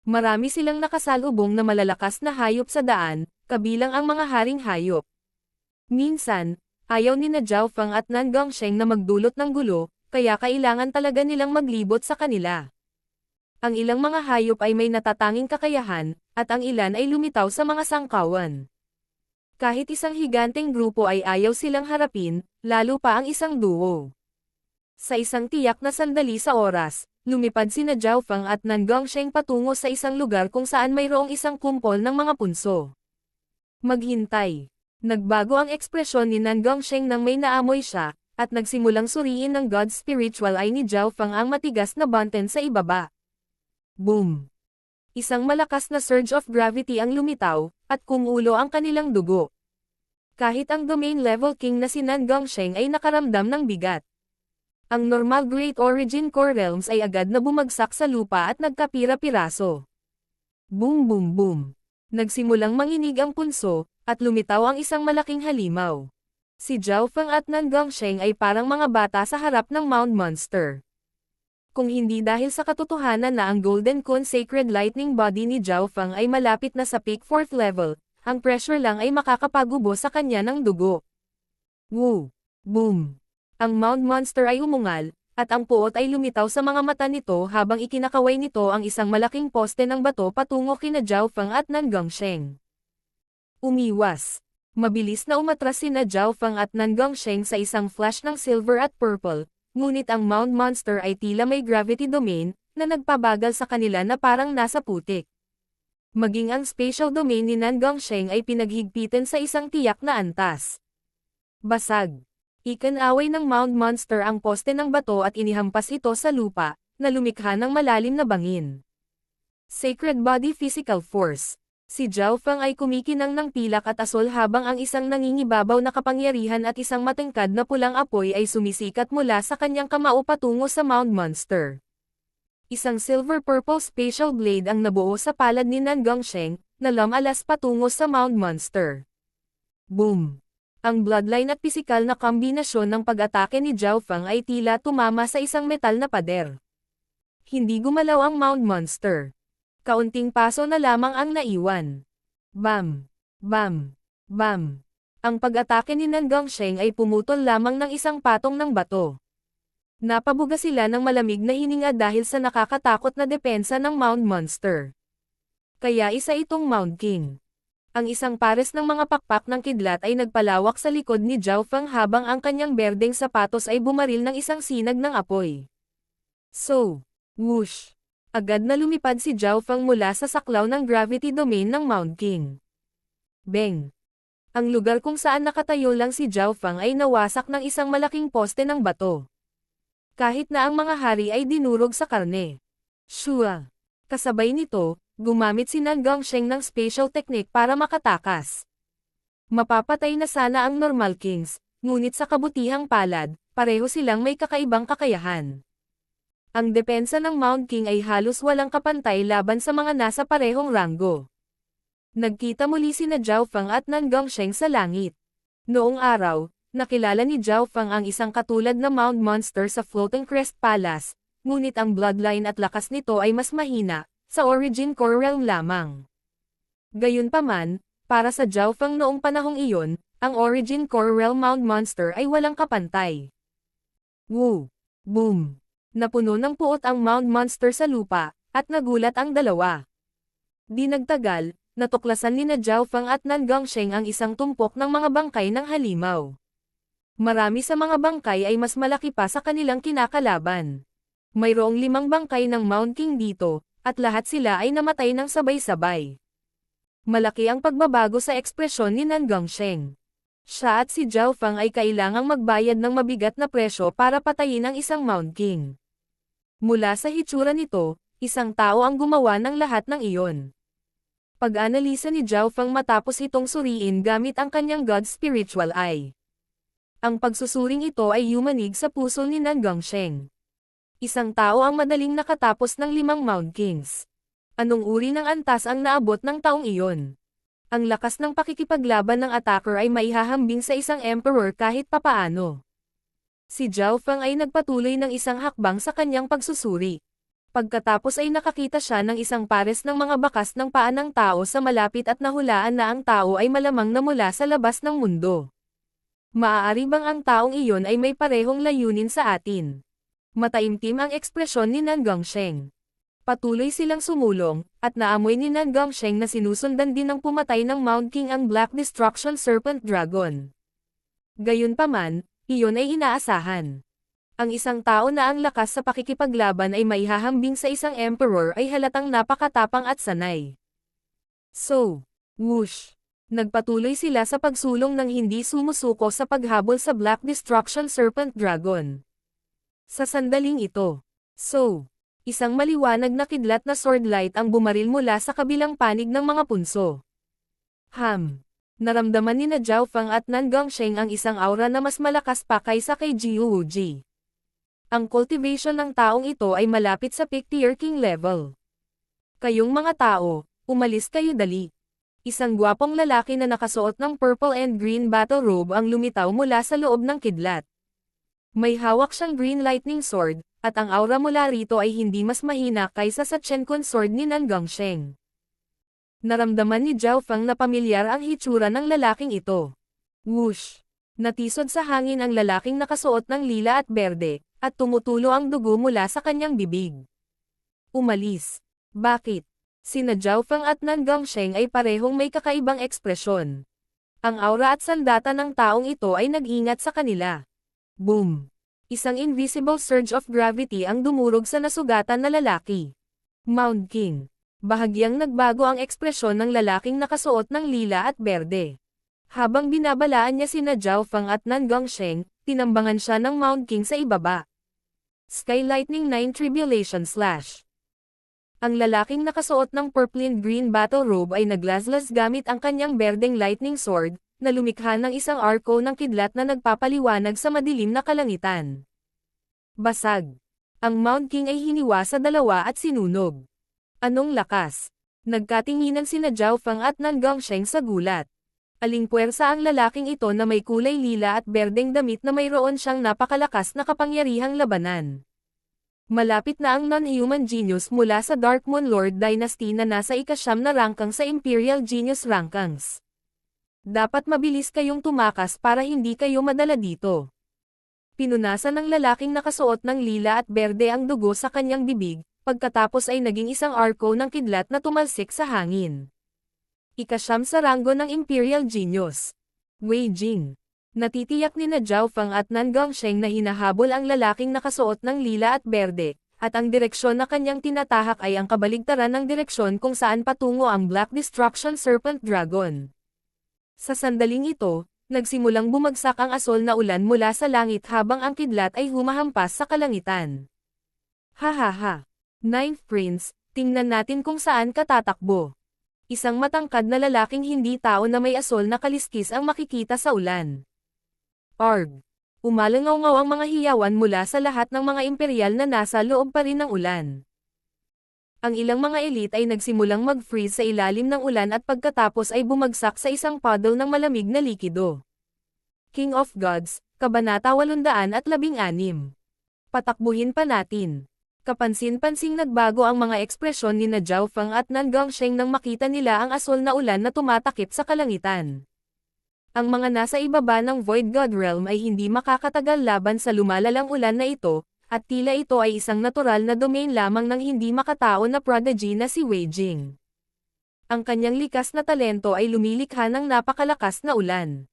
Speaker 1: Marami silang nakasalubong na malalakas na hayop sa daan, kabilang ang mga haring hayop. Minsan, ayaw ni na Zhao Fang at Nan Gongsheng na magdulot ng gulo, kaya kailangan talaga nilang maglibot sa kanila. Ang ilang mga hayop ay may natatanging kakayahan, at ang ilan ay lumitaw sa mga sangkawan. Kahit isang higanteng grupo ay ayaw silang harapin, lalo pa ang isang duo. Sa isang tiyak na sandali sa oras, lumipad sina Zhao Fang at Nan Gongsheng patungo sa isang lugar kung saan mayroong isang kumpol ng mga punso. Maghintay. Nagbago ang ekspresyon ni Nan Gongsheng nang may naamoy siya, at nagsimulang suriin ng God Spiritual Eye ni Zhao Fang ang matigas na button sa ibaba. Boom! Isang malakas na surge of gravity ang lumitaw, at kumulo ang kanilang dugo. Kahit ang domain level king na si Nan Gongsheng ay nakaramdam ng bigat. Ang normal Great Origin Core Realms ay agad na bumagsak sa lupa at nagkapira-piraso. Boom boom boom. Nagsimulang manginig ang punso, at lumitaw ang isang malaking halimaw. Si Zhao Fang at Nan Gongsheng ay parang mga bata sa harap ng Mound Monster. Kung hindi dahil sa katotohanan na ang Golden Cone Sacred Lightning Body ni Zhao Fang ay malapit na sa peak 4th level, ang pressure lang ay makakapagubo sa kanya ng dugo. Woo! Boom! Ang Mound Monster ay umungal, at ang puot ay lumitaw sa mga mata nito habang ikinakaway nito ang isang malaking poste ng bato patungo kina Zhao Fang at Nan Gongsheng. Umiwas. Mabilis na umatras sina Zhao Fang at Nan Gongsheng sa isang flash ng silver at purple, ngunit ang Mound Monster ay tila may gravity domain, na nagpabagal sa kanila na parang nasa putik. Maging ang spatial domain ni Nan Gongsheng ay pinaghigpitan sa isang tiyak na antas. Basag. Ikinaway ng Mound Monster ang poste ng bato at inihampas ito sa lupa, na lumikha ng malalim na bangin. Sacred Body Physical Force. Si Zhao Fang ay kumikinang ng pilak at asol habang ang isang nangingibabaw na kapangyarihan at isang matangkad na pulang apoy ay sumisikat mula sa kanyang kamao patungo sa Mound Monster. Isang silver-purple spatial blade ang nabuo sa palad ni Nan Gongsheng, na lumalas patungo sa Mound Monster. Boom! Ang bloodline at pisikal na kombinasyon ng pag-atake ni Zhao Fang ay tila tumama sa isang metal na pader. Hindi gumalaw ang Mound Monster. Kaunting paso na lamang ang naiwan. Bam! Bam! Bam! Ang pag-atake ni Nan Gongsheng ay pumutol lamang ng isang patong ng bato. Napabuga sila ng malamig na hininga dahil sa nakakatakot na depensa ng Mound Monster. Kaya isa itong Mound King. Ang isang pares ng mga pakpak ng kidlat ay nagpalawak sa likod ni Zhao Fang habang ang kanyang berdeng sapatos ay bumaril ng isang sinag ng apoy. So, whoosh! Agad na lumipad si Zhao Fang mula sa saklaw ng gravity domain ng Mound King. Beng! Ang lugar kung saan nakatayo lang si Zhao Fang ay nawasak ng isang malaking poste ng bato. Kahit na ang mga hari ay dinurog sa karne. Shua! Kasabay nito, gumamit si Nan Gongsheng ng spatial technique para makatakas. Mapapatay na sana ang normal kings, ngunit sa kabutihang palad, pareho silang may kakaibang kakayahan. Ang depensa ng Mound King ay halos walang kapantay laban sa mga nasa parehong ranggo. Nagkita muli sina Zhao Fang at Nan Gongsheng sa langit. Noong araw, nakilala ni Zhao Fang ang isang katulad na Mound Monster sa Floating Crest Palace, ngunit ang bloodline at lakas nito ay mas mahina, sa Origin Core Realm lamang. Gayunpaman, Para sa Jiao Feng noong panahong iyon, ang Origin Core Realm Mound Monster ay walang kapantay. Woo! Boom! Napuno ng puot ang Mound Monster sa lupa, at nagulat ang dalawa. Di nagtagal, natuklasan ni na Jiao Feng at Nan Gongsheng ang isang tumpok ng mga bangkay ng halimaw. Marami sa mga bangkay ay mas malaki pa sa kanilang kinakalaban. Mayroong 5 bangkay ng Mound King dito, at lahat sila ay namatay ng sabay-sabay. Malaki ang pagbabago sa ekspresyon ni Nan Gongsheng. Siya at si Jiao Feng ay kailangang magbayad ng mabigat na presyo para patayin ang isang Mound King. Mula sa hitsura nito, isang tao ang gumawa ng lahat ng iyon. Pag-analisa ni Jiao Feng matapos itong suriin gamit ang kanyang God's Spiritual Eye. Ang pagsusuring ito ay yumanig sa puso ni Nan Gongsheng. Isang tao ang madaling nakatapos ng 5 Mound Kings. Anong uri ng antas ang naabot ng taong iyon? Ang lakas ng pakikipaglaban ng attacker ay maihahambing sa isang emperor kahit papaano. Si Jiao Feng ay nagpatuloy ng isang hakbang sa kanyang pagsusuri. Pagkatapos ay nakakita siya ng isang pares ng mga bakas ng paa ng tao sa malapit at nahulaan na ang tao ay malamang na mula sa labas ng mundo. Maaari bang ang taong iyon ay may parehong layunin sa atin? Mataimtim ang ekspresyon ni Nan Gongsheng. Patuloy silang sumulong, at naamoy ni Nan Gongsheng na sinusundan din ng pumatay ng Mound King ang Black Destruction Serpent Dragon. Gayunpaman, iyon ay inaasahan. Ang isang tao na ang lakas sa pakikipaglaban ay maihahambing sa isang emperor ay halatang napakatapang at sanay. So, whoosh! Nagpatuloy sila sa pagsulong ng hindi sumusuko sa paghabol sa Black Destruction Serpent Dragon. Sa sandaling ito, isang maliwanag na kidlat na sword light ang bumaril mula sa kabilang panig ng mga punso. Naramdaman ni na Jiao Feng at Nan Gongsheng ang isang aura na mas malakas pa kaysa kay Jiu Wuji. Ang cultivation ng taong ito ay malapit sa peak tier king level. Kayong mga tao, umalis kayo dali. Isang gwapong lalaki na nakasuot ng purple and green battle robe ang lumitaw mula sa loob ng kidlat. May hawak siyang green lightning sword, at ang aura mula rito ay hindi mas mahina kaysa sa Chenkun sword ni Nan Gongsheng. Naramdaman ni Jiao Feng na pamilyar ang hitsura ng lalaking ito. Whoosh! Natisod sa hangin ang lalaking nakasuot ng lila at berde, at tumutulo ang dugo mula sa kanyang bibig. Umalis. Bakit? Sina Jiao Feng at Nan Gongsheng ay parehong may kakaibang ekspresyon. Ang aura at sandata ng taong ito ay nag-ingat sa kanila. Boom! Isang invisible surge of gravity ang dumurog sa nasugatan na lalaki. Mound King. Bahagyang nagbago ang ekspresyon ng lalaking nakasuot ng lila at berde. Habang binabalaan niya sina Jiao Feng at Nan Gongsheng, tinambangan siya ng Mound King sa ibaba. Sky Lightning 9 Tribulation Slash. Ang lalaking nakasuot ng purple and green battle robe ay naglaslas gamit ang kanyang berdeng lightning sword, na lumikha ng isang arco ng kidlat na nagpapaliwanag sa madilim na kalangitan. Basag. Ang Mound King ay hiniwa sa dalawa at sinunog. Anong lakas? Nagkatinginan sina Jiao Feng at Nan Gongsheng sa gulat. Aling puwersa ang lalaking ito na may kulay lila at berdeng damit na mayroon siyang napakalakas na kapangyarihang labanan. Malapit na ang non-human genius mula sa Dark Moon Lord Dynasty na nasa ika-9 na rangkang sa Imperial Genius Rankings. Dapat mabilis kayong tumakas para hindi kayo madala dito. Pinunasan ng lalaking nakasuot ng lila at berde ang dugo sa kanyang bibig, pagkatapos ay naging isang arco ng kidlat na tumalsik sa hangin. Ika-9 sa ranggo ng Imperial Genius. Wei Jing. Natitiyak ni na Jiao Feng at Nan Gongsheng na hinahabol ang lalaking nakasuot ng lila at berde, at ang direksyon na kanyang tinatahak ay ang kabaligtaran ng direksyon kung saan patungo ang Black Destruction Serpent Dragon. Sa sandaling ito, nagsimulang bumagsak ang asol na ulan mula sa langit habang ang kidlat ay humahampas sa kalangitan. Hahaha! Ninth Prince, tingnan natin kung saan ka tatakbo. Isang matangkad na lalaking hindi tao na may asol na kaliskis ang makikita sa ulan. Arg! Umalangaw-ngaw ang mga hiyawan mula sa lahat ng mga imperial na nasa loob pa rin ng ulan. Ang ilang mga elite ay nagsimulang mag-freeze sa ilalim ng ulan at pagkatapos ay bumagsak sa isang puddle ng malamig na likido. King of Gods, Kabanata 816. Patakbuhin pa natin. Kapansin-pansing nagbago ang mga ekspresyon ni na Zhao Feng at Nan Gongsheng nang makita nila ang asol na ulan na tumatakip sa kalangitan. Ang mga nasa ibaba ng Void God Realm ay hindi makakatagal laban sa lumalalang ulan na ito, at tila ito ay isang natural na domain lamang ng hindi makatao na prodigy na si Wei Jing. Ang kanyang likas na talento ay lumilikha ng napakalakas na ulan.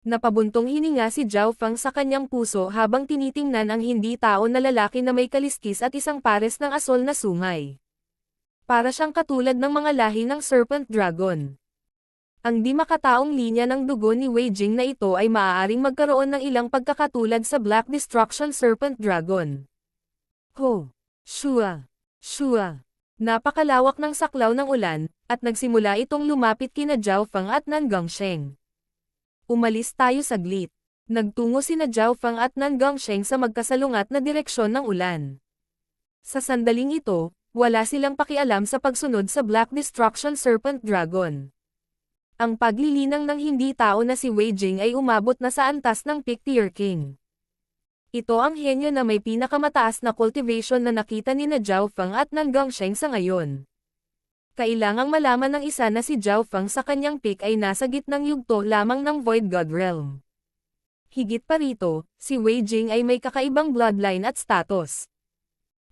Speaker 1: Napabuntong hininga si Zhao Feng sa kanyang puso habang tinitingnan ang hindi tao na lalaki na may kaliskis at isang pares ng asol na sungay. Para siyang katulad ng mga lahi ng Serpent Dragon. Ang di makataong linya ng dugo ni Wei Jing na ito ay maaaring magkaroon ng ilang pagkakatulad sa Black Destruction Serpent Dragon. Ho! Shua! Shua! Napakalawak ng saklaw ng ulan, at nagsimula itong lumapit kina Zhao Feng at Nan Gongsheng. Umalis tayo saglit. Nagtungo sina Zhao Feng at Nan Gongsheng sa magkasalungat na direksyon ng ulan. Sa sandaling ito, wala silang pakialam sa pagsunod sa Black Destruction Serpent Dragon. Ang paglilinang ng hindi tao na si Wei Jing ay umabot na sa antas ng Pictier King. Ito ang henyo na may pinakamataas na cultivation na nakita ni na Zhao Feng at Nan Gongsheng sa ngayon. Kailangang malaman ng isa na si Zhao Feng sa kanyang peak ay nasa gitnang yugto lamang ng Void God Realm. Higit pa rito, si Wei Jing ay may kakaibang bloodline at status.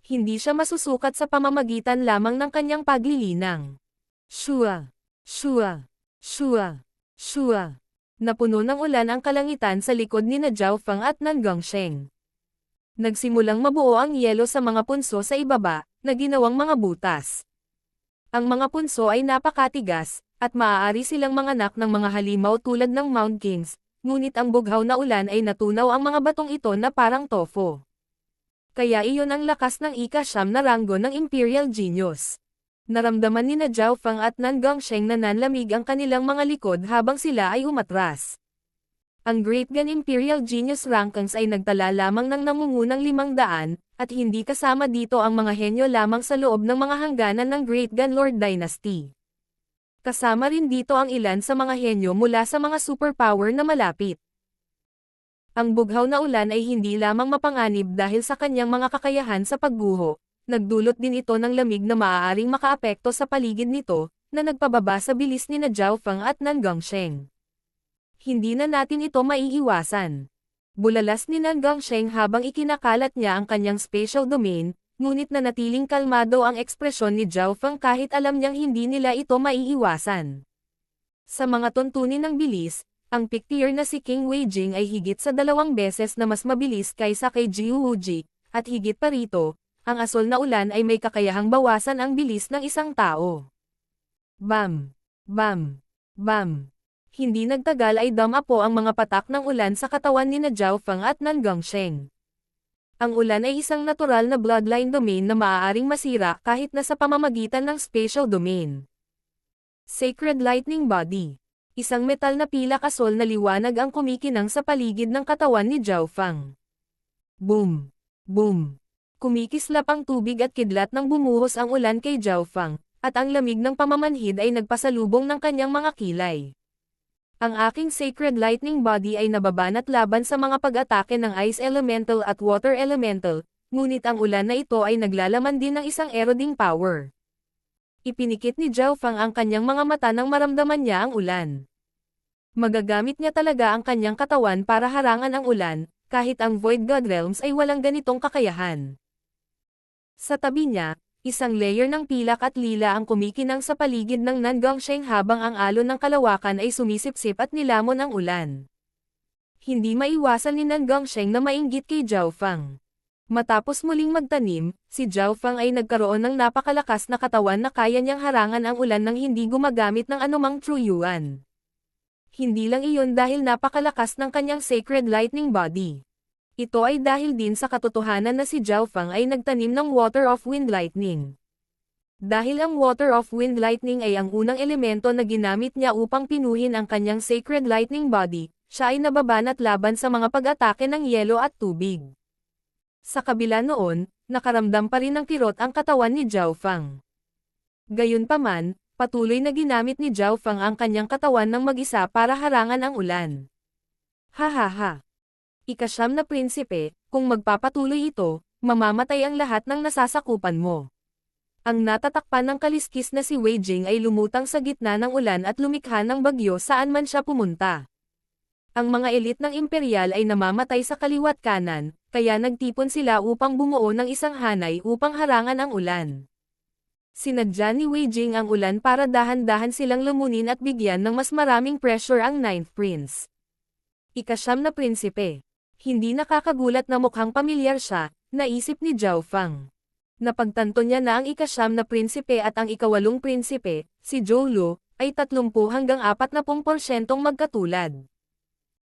Speaker 1: Hindi siya masusukat sa pamamagitan lamang ng kanyang paglilinang. Shua! Shua! Shua! Shua! Napuno ng ulan ang kalangitan sa likod ni na Zhao Feng at Nan Gongsheng. Nagsimulang mabuo ang yelo sa mga punso sa ibaba, na ginawang mga butas. Ang mga punso ay napakatigas, at maaari silang manganak ng mga halimaw tulad ng Mount Kings, ngunit ang bughaw na ulan ay natunaw ang mga batong ito na parang tofu. Kaya iyon ang lakas ng ika-siyam na ranggo ng Imperial Genius. Naramdaman ni na Zhao Feng at Nan Gongsheng na nanlamig ang kanilang mga likod habang sila ay umatras. Ang Great Gun Imperial Genius Rankings ay nagtala lamang ng nangungunang 500, at hindi kasama dito ang mga henyo lamang sa loob ng mga hangganan ng Great Gun Lord Dynasty. Kasama rin dito ang ilan sa mga henyo mula sa mga superpower na malapit. Ang bughaw na ulan ay hindi lamang mapanganib dahil sa kanyang mga kakayahan sa pagguho, nagdulot din ito ng lamig na maaaring makaapekto sa paligid nito, na nagpababa sa bilis ni na Zhao Feng at Nan Gongsheng. Hindi na natin ito maiiwasan. Bulalas ni Nan Gongsheng habang ikinakalat niya ang kanyang spatial domain, ngunit nanatiling kalmado ang ekspresyon ni Zhao Feng kahit alam niyang hindi nila ito maiiwasan. Sa mga tuntunin ng bilis, ang Pictier na si King Wei Jing ay higit sa 2 beses na mas mabilis kaysa kay Jiu Wuji, at higit pa rito, ang asol na ulan ay may kakayahang bawasan ang bilis ng isang tao. Bam! Bam! Bam! Hindi nagtagal ay damapo ang mga patak ng ulan sa katawan ni na Zhao Feng at Nan Gongsheng. Ang ulan ay isang natural na bloodline domain na maaaring masira kahit na sa pamamagitan ng spatial domain. Sacred Lightning Body. Isang metal na pilak asol na liwanag ang kumikinang sa paligid ng katawan ni Zhao Feng. Boom! Boom! Kumikislap ang tubig at kidlat nang bumuhos ang ulan kay Zhao Feng, at ang lamig ng pamamanhid ay nagpasalubong ng kanyang mga kilay. Ang aking Sacred Lightning Body ay nababanat laban sa mga pag-atake ng Ice Elemental at Water Elemental, ngunit ang ulan na ito ay naglalaman din ng isang eroding power. Ipinikit ni Zhao Feng ang kanyang mga mata nang maramdaman niya ang ulan. Magagamit niya talaga ang kanyang katawan para harangan ang ulan, kahit ang Void God Realms ay walang ganitong kakayahan. Sa tabi niya, isang layer ng pilak at lila ang kumikinang sa paligid ng Nan Gongsheng habang ang alon ng kalawakan ay sumisipsip at nilamon ang ulan. Hindi maiwasan ni Nan Gongsheng na mainggit kay Zhao Feng. Matapos muling magtanim, si Zhao Feng ay nagkaroon ng napakalakas na katawan na kaya niyang harangan ang ulan nang hindi gumagamit ng anumang True Yuan. Hindi lang iyon dahil napakalakas ng kanyang Sacred Lightning Body. Ito ay dahil din sa katotohanan na si Zhao Feng ay nagtanim ng Water of Wind Lightning. Dahil ang Water of Wind Lightning ay ang unang elemento na ginamit niya upang pinuhin ang kanyang Sacred Lightning Body, siya ay nababanat laban sa mga pag-atake ng yelo at tubig. Sa kabila noon, nakaramdam pa rin ng kirot ang katawan ni Zhao Feng. Gayunpaman, patuloy na ginamit ni Zhao Feng ang kanyang katawan ng mag-isa para harangan ang ulan. Ha ha ha! Ika-9 na prinsipe, kung magpapatuloy ito, mamamatay ang lahat ng nasasakupan mo. Ang natatakpan ng kaliskis na si Wei Jing ay lumutang sa gitna ng ulan at lumikha ng bagyo saan man siya pumunta. Ang mga elit ng imperial ay namamatay sa kaliwat kanan, kaya nagtipon sila upang bumuo ng isang hanay upang harangan ang ulan. Sinadya ni Wei Jing ang ulan para dahan-dahan silang lumunin at bigyan ng mas maraming pressure ang Ninth Prince. Ika-9 na prinsipe. Hindi nakakagulat na mukhang pamilyar siya, naisip ni Zhao Feng. Napagtanto niya na ang ika-9 na prinsipe at ang ika-8 prinsipe, si Zhou Lu, ay 30 hanggang 40% magkatulad.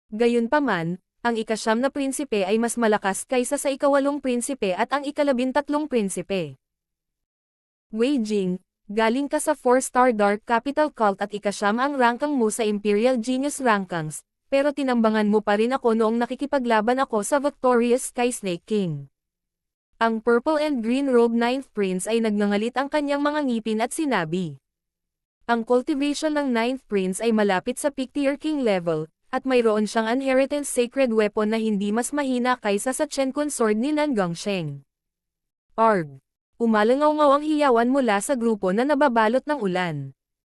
Speaker 1: Gayunpaman, ang ika-9 na prinsipe ay mas malakas kaysa sa ika-8 prinsipe at ang ika-13 prinsipe. Wei Jing, galing ka sa 4-star Dark Capital Cult at ika-9 ang rankang mo sa Imperial Genius Rankings, pero tinambangan mo pa rin ako noong nakikipaglaban ako sa Victorious Sky Snake King. Ang Purple and Green Robe Ninth Prince ay nagngangalit ang kanyang mga ngipin at sinabi. Ang cultivation ng Ninth Prince ay malapit sa Peak Tier King level, at mayroon siyang inheritance sacred weapon na hindi mas mahina kaysa sa Chenkun Sword ni Nan Gongsheng. Arg! Umalangaw-ngaw ang hiyawan mula sa grupo na nababalot ng ulan.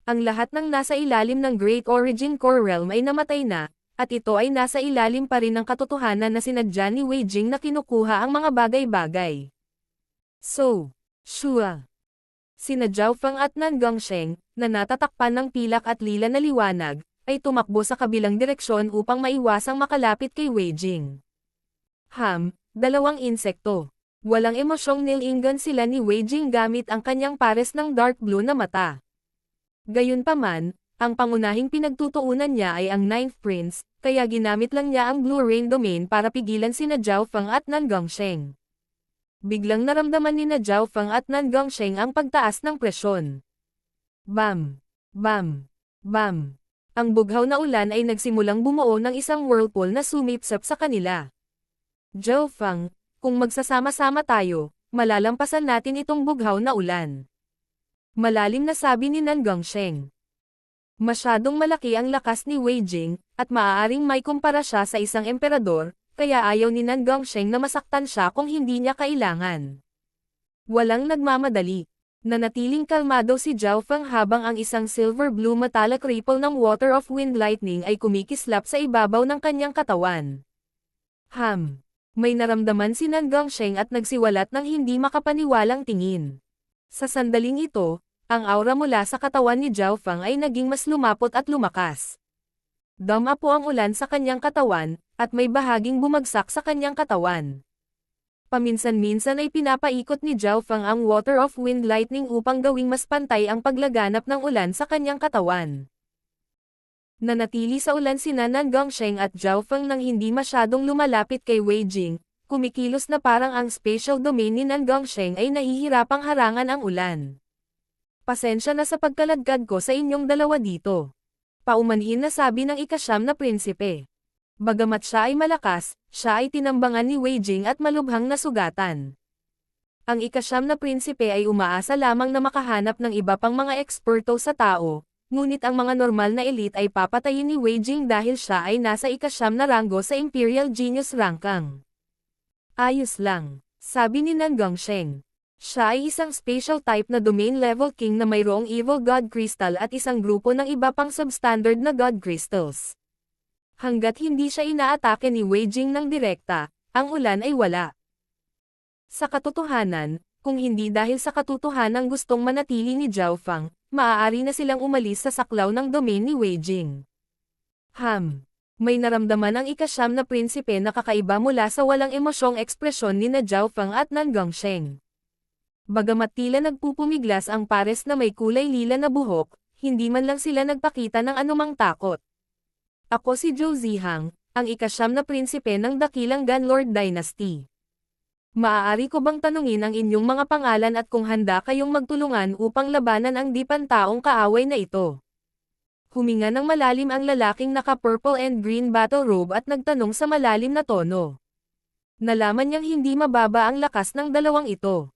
Speaker 1: Ang lahat ng nasa ilalim ng Great Origin Core Realm ay namatay na, at ito ay nasa ilalim pa rin ng katotohanan na sinadya ni Wei Jing na kinukuha ang mga bagay-bagay. So, sure. Sina Zhao Feng at Nan Gongsheng, na natatakpan ng pilak at lila na liwanag, ay tumakbo sa kabilang direksyon upang maiwasang makalapit kay Wei Jing. Dalawang insekto. Walang emosyong nilingan sila ni Wei Jing gamit ang kanyang pares ng dark blue na mata. Gayunpaman, ang pangunahing pinagtutuunan niya ay ang Ninth Prince, kaya ginamit lang niya ang Blue Rain Domain para pigilan sina Zhao Feng at Nan Gongsheng. Biglang naramdaman ni na Zhao Feng at Nan Gongsheng ang pagtaas ng presyon. Bam! Bam! Bam! Ang bughaw na ulan ay nagsimulang bumuo ng isang whirlpool na sumipsap sa kanila. Zhao Feng, kung magsasama-sama tayo, malalampasan natin itong bughaw na ulan. Malalim na sabi ni Nan Gongsheng. Masyadong malaki ang lakas ni Wei Jing, at maaaring may kumpara siya sa isang emperador, kaya ayaw ni Nan Gongsheng na masaktan siya kung hindi niya kailangan. Walang nagmamadali. Nanatiling kalmado si Zhao Feng habang ang isang silver-blue metallic ripple ng Water of Wind Lightning ay kumikislap sa ibabaw ng kanyang katawan. May naramdaman si Nan Gongsheng at nagsiwalat ng hindi makapaniwalang tingin. Sa sandaling ito, ang aura mula sa katawan ni Zhao Feng ay naging mas lumapot at lumakas. Dama po ang ulan sa kanyang katawan, at may bahaging bumagsak sa kanyang katawan. Paminsan-minsan ay pinapaikot ni Zhao Feng ang Water of Wind Lightning upang gawing mas pantay ang paglaganap ng ulan sa kanyang katawan. Nanatili sa ulan sina Nan Gongsheng at Zhao Feng nang hindi masyadong lumalapit kay Wei Jing, kumikilos na parang ang spatial domain ni Nan Gongsheng ay nahihirapang harangan ang ulan. Pasensya na sa pagkaladkad ko sa inyong dalawa dito. Paumanhin na sabi ng ika-9 na prinsipe. Bagamat siya ay malakas, siya ay tinambangan ni Wei Jing at malubhang nasugatan. Ang ika-9 na prinsipe ay umaasa lamang na makahanap ng iba pang mga eksperto sa tao, ngunit ang mga normal na elite ay papatayin ni Wei Jing dahil siya ay nasa ika-9 na ranggo sa Imperial Genius Ranking. Ayos lang, sabi ni Nan Gongsheng. Siya ay isang spatial type na domain level king na mayroong evil god crystal at isang grupo ng iba pang substandard na god crystals. Hanggat hindi siya inaatake ni Wei Jing ng direkta, ang ulan ay wala. Sa katotohanan, kung hindi dahil sa katotohanang gustong manatili ni Zhao Feng, maaari na silang umalis sa saklaw ng domain ni Wei Jing. May naramdaman ang ika-9 na prinsipe na kakaiba mula sa walang emosyong ekspresyon ni na Zhao Feng at Nan Gongsheng. Bagamat tila nagpupumiglas ang pares na may kulay lila na buhok, hindi man lang sila nagpakita ng anumang takot. Ako si Zhou Zihang, ang ika-9 na prinsipe ng dakilang Ganlord Dynasty. Maaari ko bang tanungin ang inyong mga pangalan at kung handa kayong magtulungan upang labanan ang di pantaong kaaway na ito? Huminga ng malalim ang lalaking naka-purple and green battle robe at nagtanong sa malalim na tono. Nalaman niyang hindi mababa ang lakas ng dalawang ito.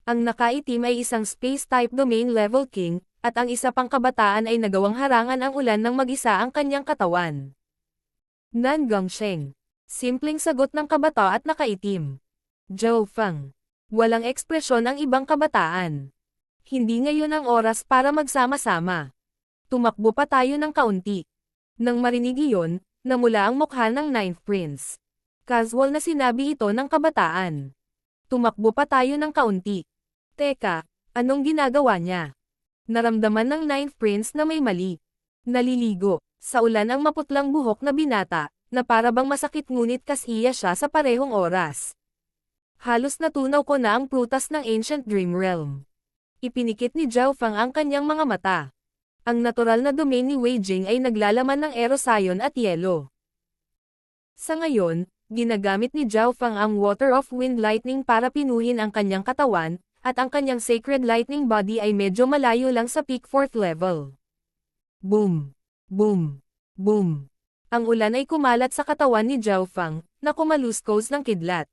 Speaker 1: Ang nakaitim ay isang space-type domain level king, at ang isa pang kabataan ay nagawang harangan ang ulan ng mag-isa ang kanyang katawan. Nan Gongsheng. Simpleng sagot ng kabata at nakaitim. Zhao Feng. Walang ekspresyon ang ibang kabataan. Hindi ngayon ang oras para magsama-sama. Tumakbo pa tayo ng kaunti. Nang marinig iyon, namula ang mukha ng Ninth Prince. Casual na sinabi ito ng kabataan. Tumakbo pa tayo ng kaunti. Teka, anong ginagawa niya? Naramdaman ng Ninth Prince na may mali. Naliligo, sa ulan ang maputlang buhok na binata, na para bang masakit ngunit kasiya siya sa parehong oras. Halos natunaw ko na ang prutas ng Ancient Dream Realm. Ipinikit ni Zhao Feng ang kanyang mga mata. Ang natural na domain ni Wei Jing ay naglalaman ng erosion at yelo. Sa ngayon, ginagamit ni Zhao Feng ang Water of Wind Lightning para pinuhin ang kanyang katawan, at ang kanyang Sacred Lightning Body ay medyo malayo lang sa peak 4th level. Boom! Boom! Boom! Ang ulan ay kumalat sa katawan ni Zhao Feng, na kumaluskos ng kidlat.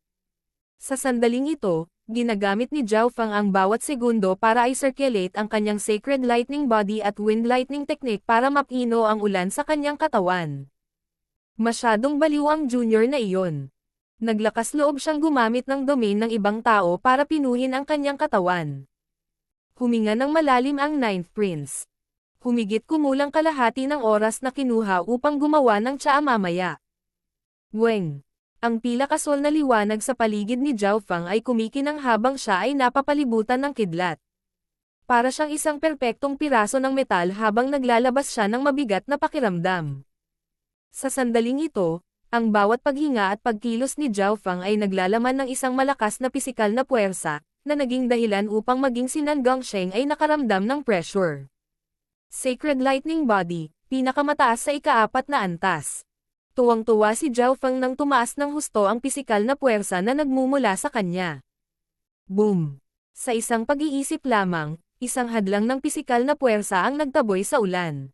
Speaker 1: Sa sandaling ito, ginagamit ni Zhao Feng ang bawat segundo para i-circulate ang kanyang Sacred Lightning Body at Wind Lightning Technique para mapino ang ulan sa kanyang katawan. Masyadong baliw ang junior na iyon. Naglakas loob siyang gumamit ng domain ng ibang tao para pinuhin ang kanyang katawan. Huminga ng malalim ang Ninth Prince. Humigit kumulang kalahati ng oras na kinuha upang gumawa ng tsaa mamaya. Weng! Ang pila kasol na liwanag sa paligid ni Zhao Feng ay kumikinang habang siya ay napapalibutan ng kidlat. Para siyang isang perpektong piraso ng metal habang naglalabas siya ng mabigat na pakiramdam. Sa sandaling ito, ang bawat paghinga at pagkilos ni Zhao Feng ay naglalaman ng isang malakas na pisikal na puwersa, na naging dahilan upang maging si Nan Gongsheng ay nakaramdam ng pressure. Sacred Lightning Body, pinakamataas sa ika-4 na antas. Tuwang-tuwa si Zhao Feng nang tumaas ng husto ang pisikal na puwersa na nagmumula sa kanya. Boom! Sa isang pag-iisip lamang, isang hadlang ng pisikal na puwersa ang nagtaboy sa ulan.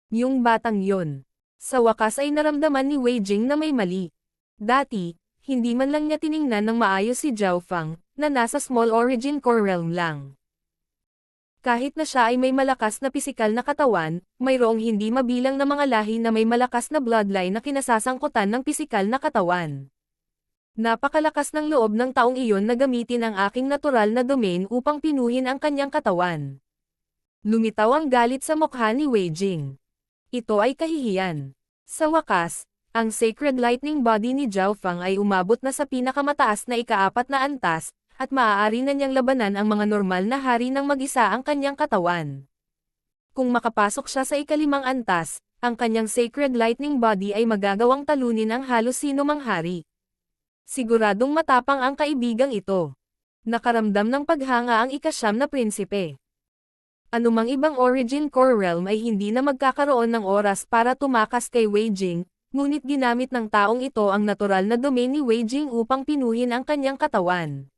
Speaker 1: Yung batang yon. Sa wakas ay naramdaman ni Wei Jing na may mali. Dati, hindi man lang niya tiningnan ng maayos si Zhao Feng, na nasa Small Origin Core Realm lang. Kahit na siya ay may malakas na pisikal na katawan, mayroong hindi mabilang na mga lahi na may malakas na bloodline na kinasasangkutan ng pisikal na katawan. Napakalakas ng loob ng taong iyon na gamitin ang aking natural na domain upang pinuhin ang kanyang katawan. Lumitaw ang galit sa mukha ni Wei Jing. Ito ay kahihiyan. Sa wakas, ang Sacred Lightning Body ni Zhao Feng ay umabot na sa pinakamataas na ika-4 na antas, at maaari na niyang labanan ang mga normal na hari ng mag-isa ang kanyang katawan. Kung makapasok siya sa ika-5 antas, ang kanyang Sacred Lightning Body ay magagawang talunin ang halos sino mang hari. Siguradong matapang ang kaibigang ito. Nakaramdam ng paghanga ang ika-9 na prinsipe. Anumang ibang Origin Core Realm ay hindi na magkakaroon ng oras para tumakas kay Wei Jing, ngunit ginamit ng taong ito ang natural na domain ni Wei Jing upang pinuhin ang kanyang katawan.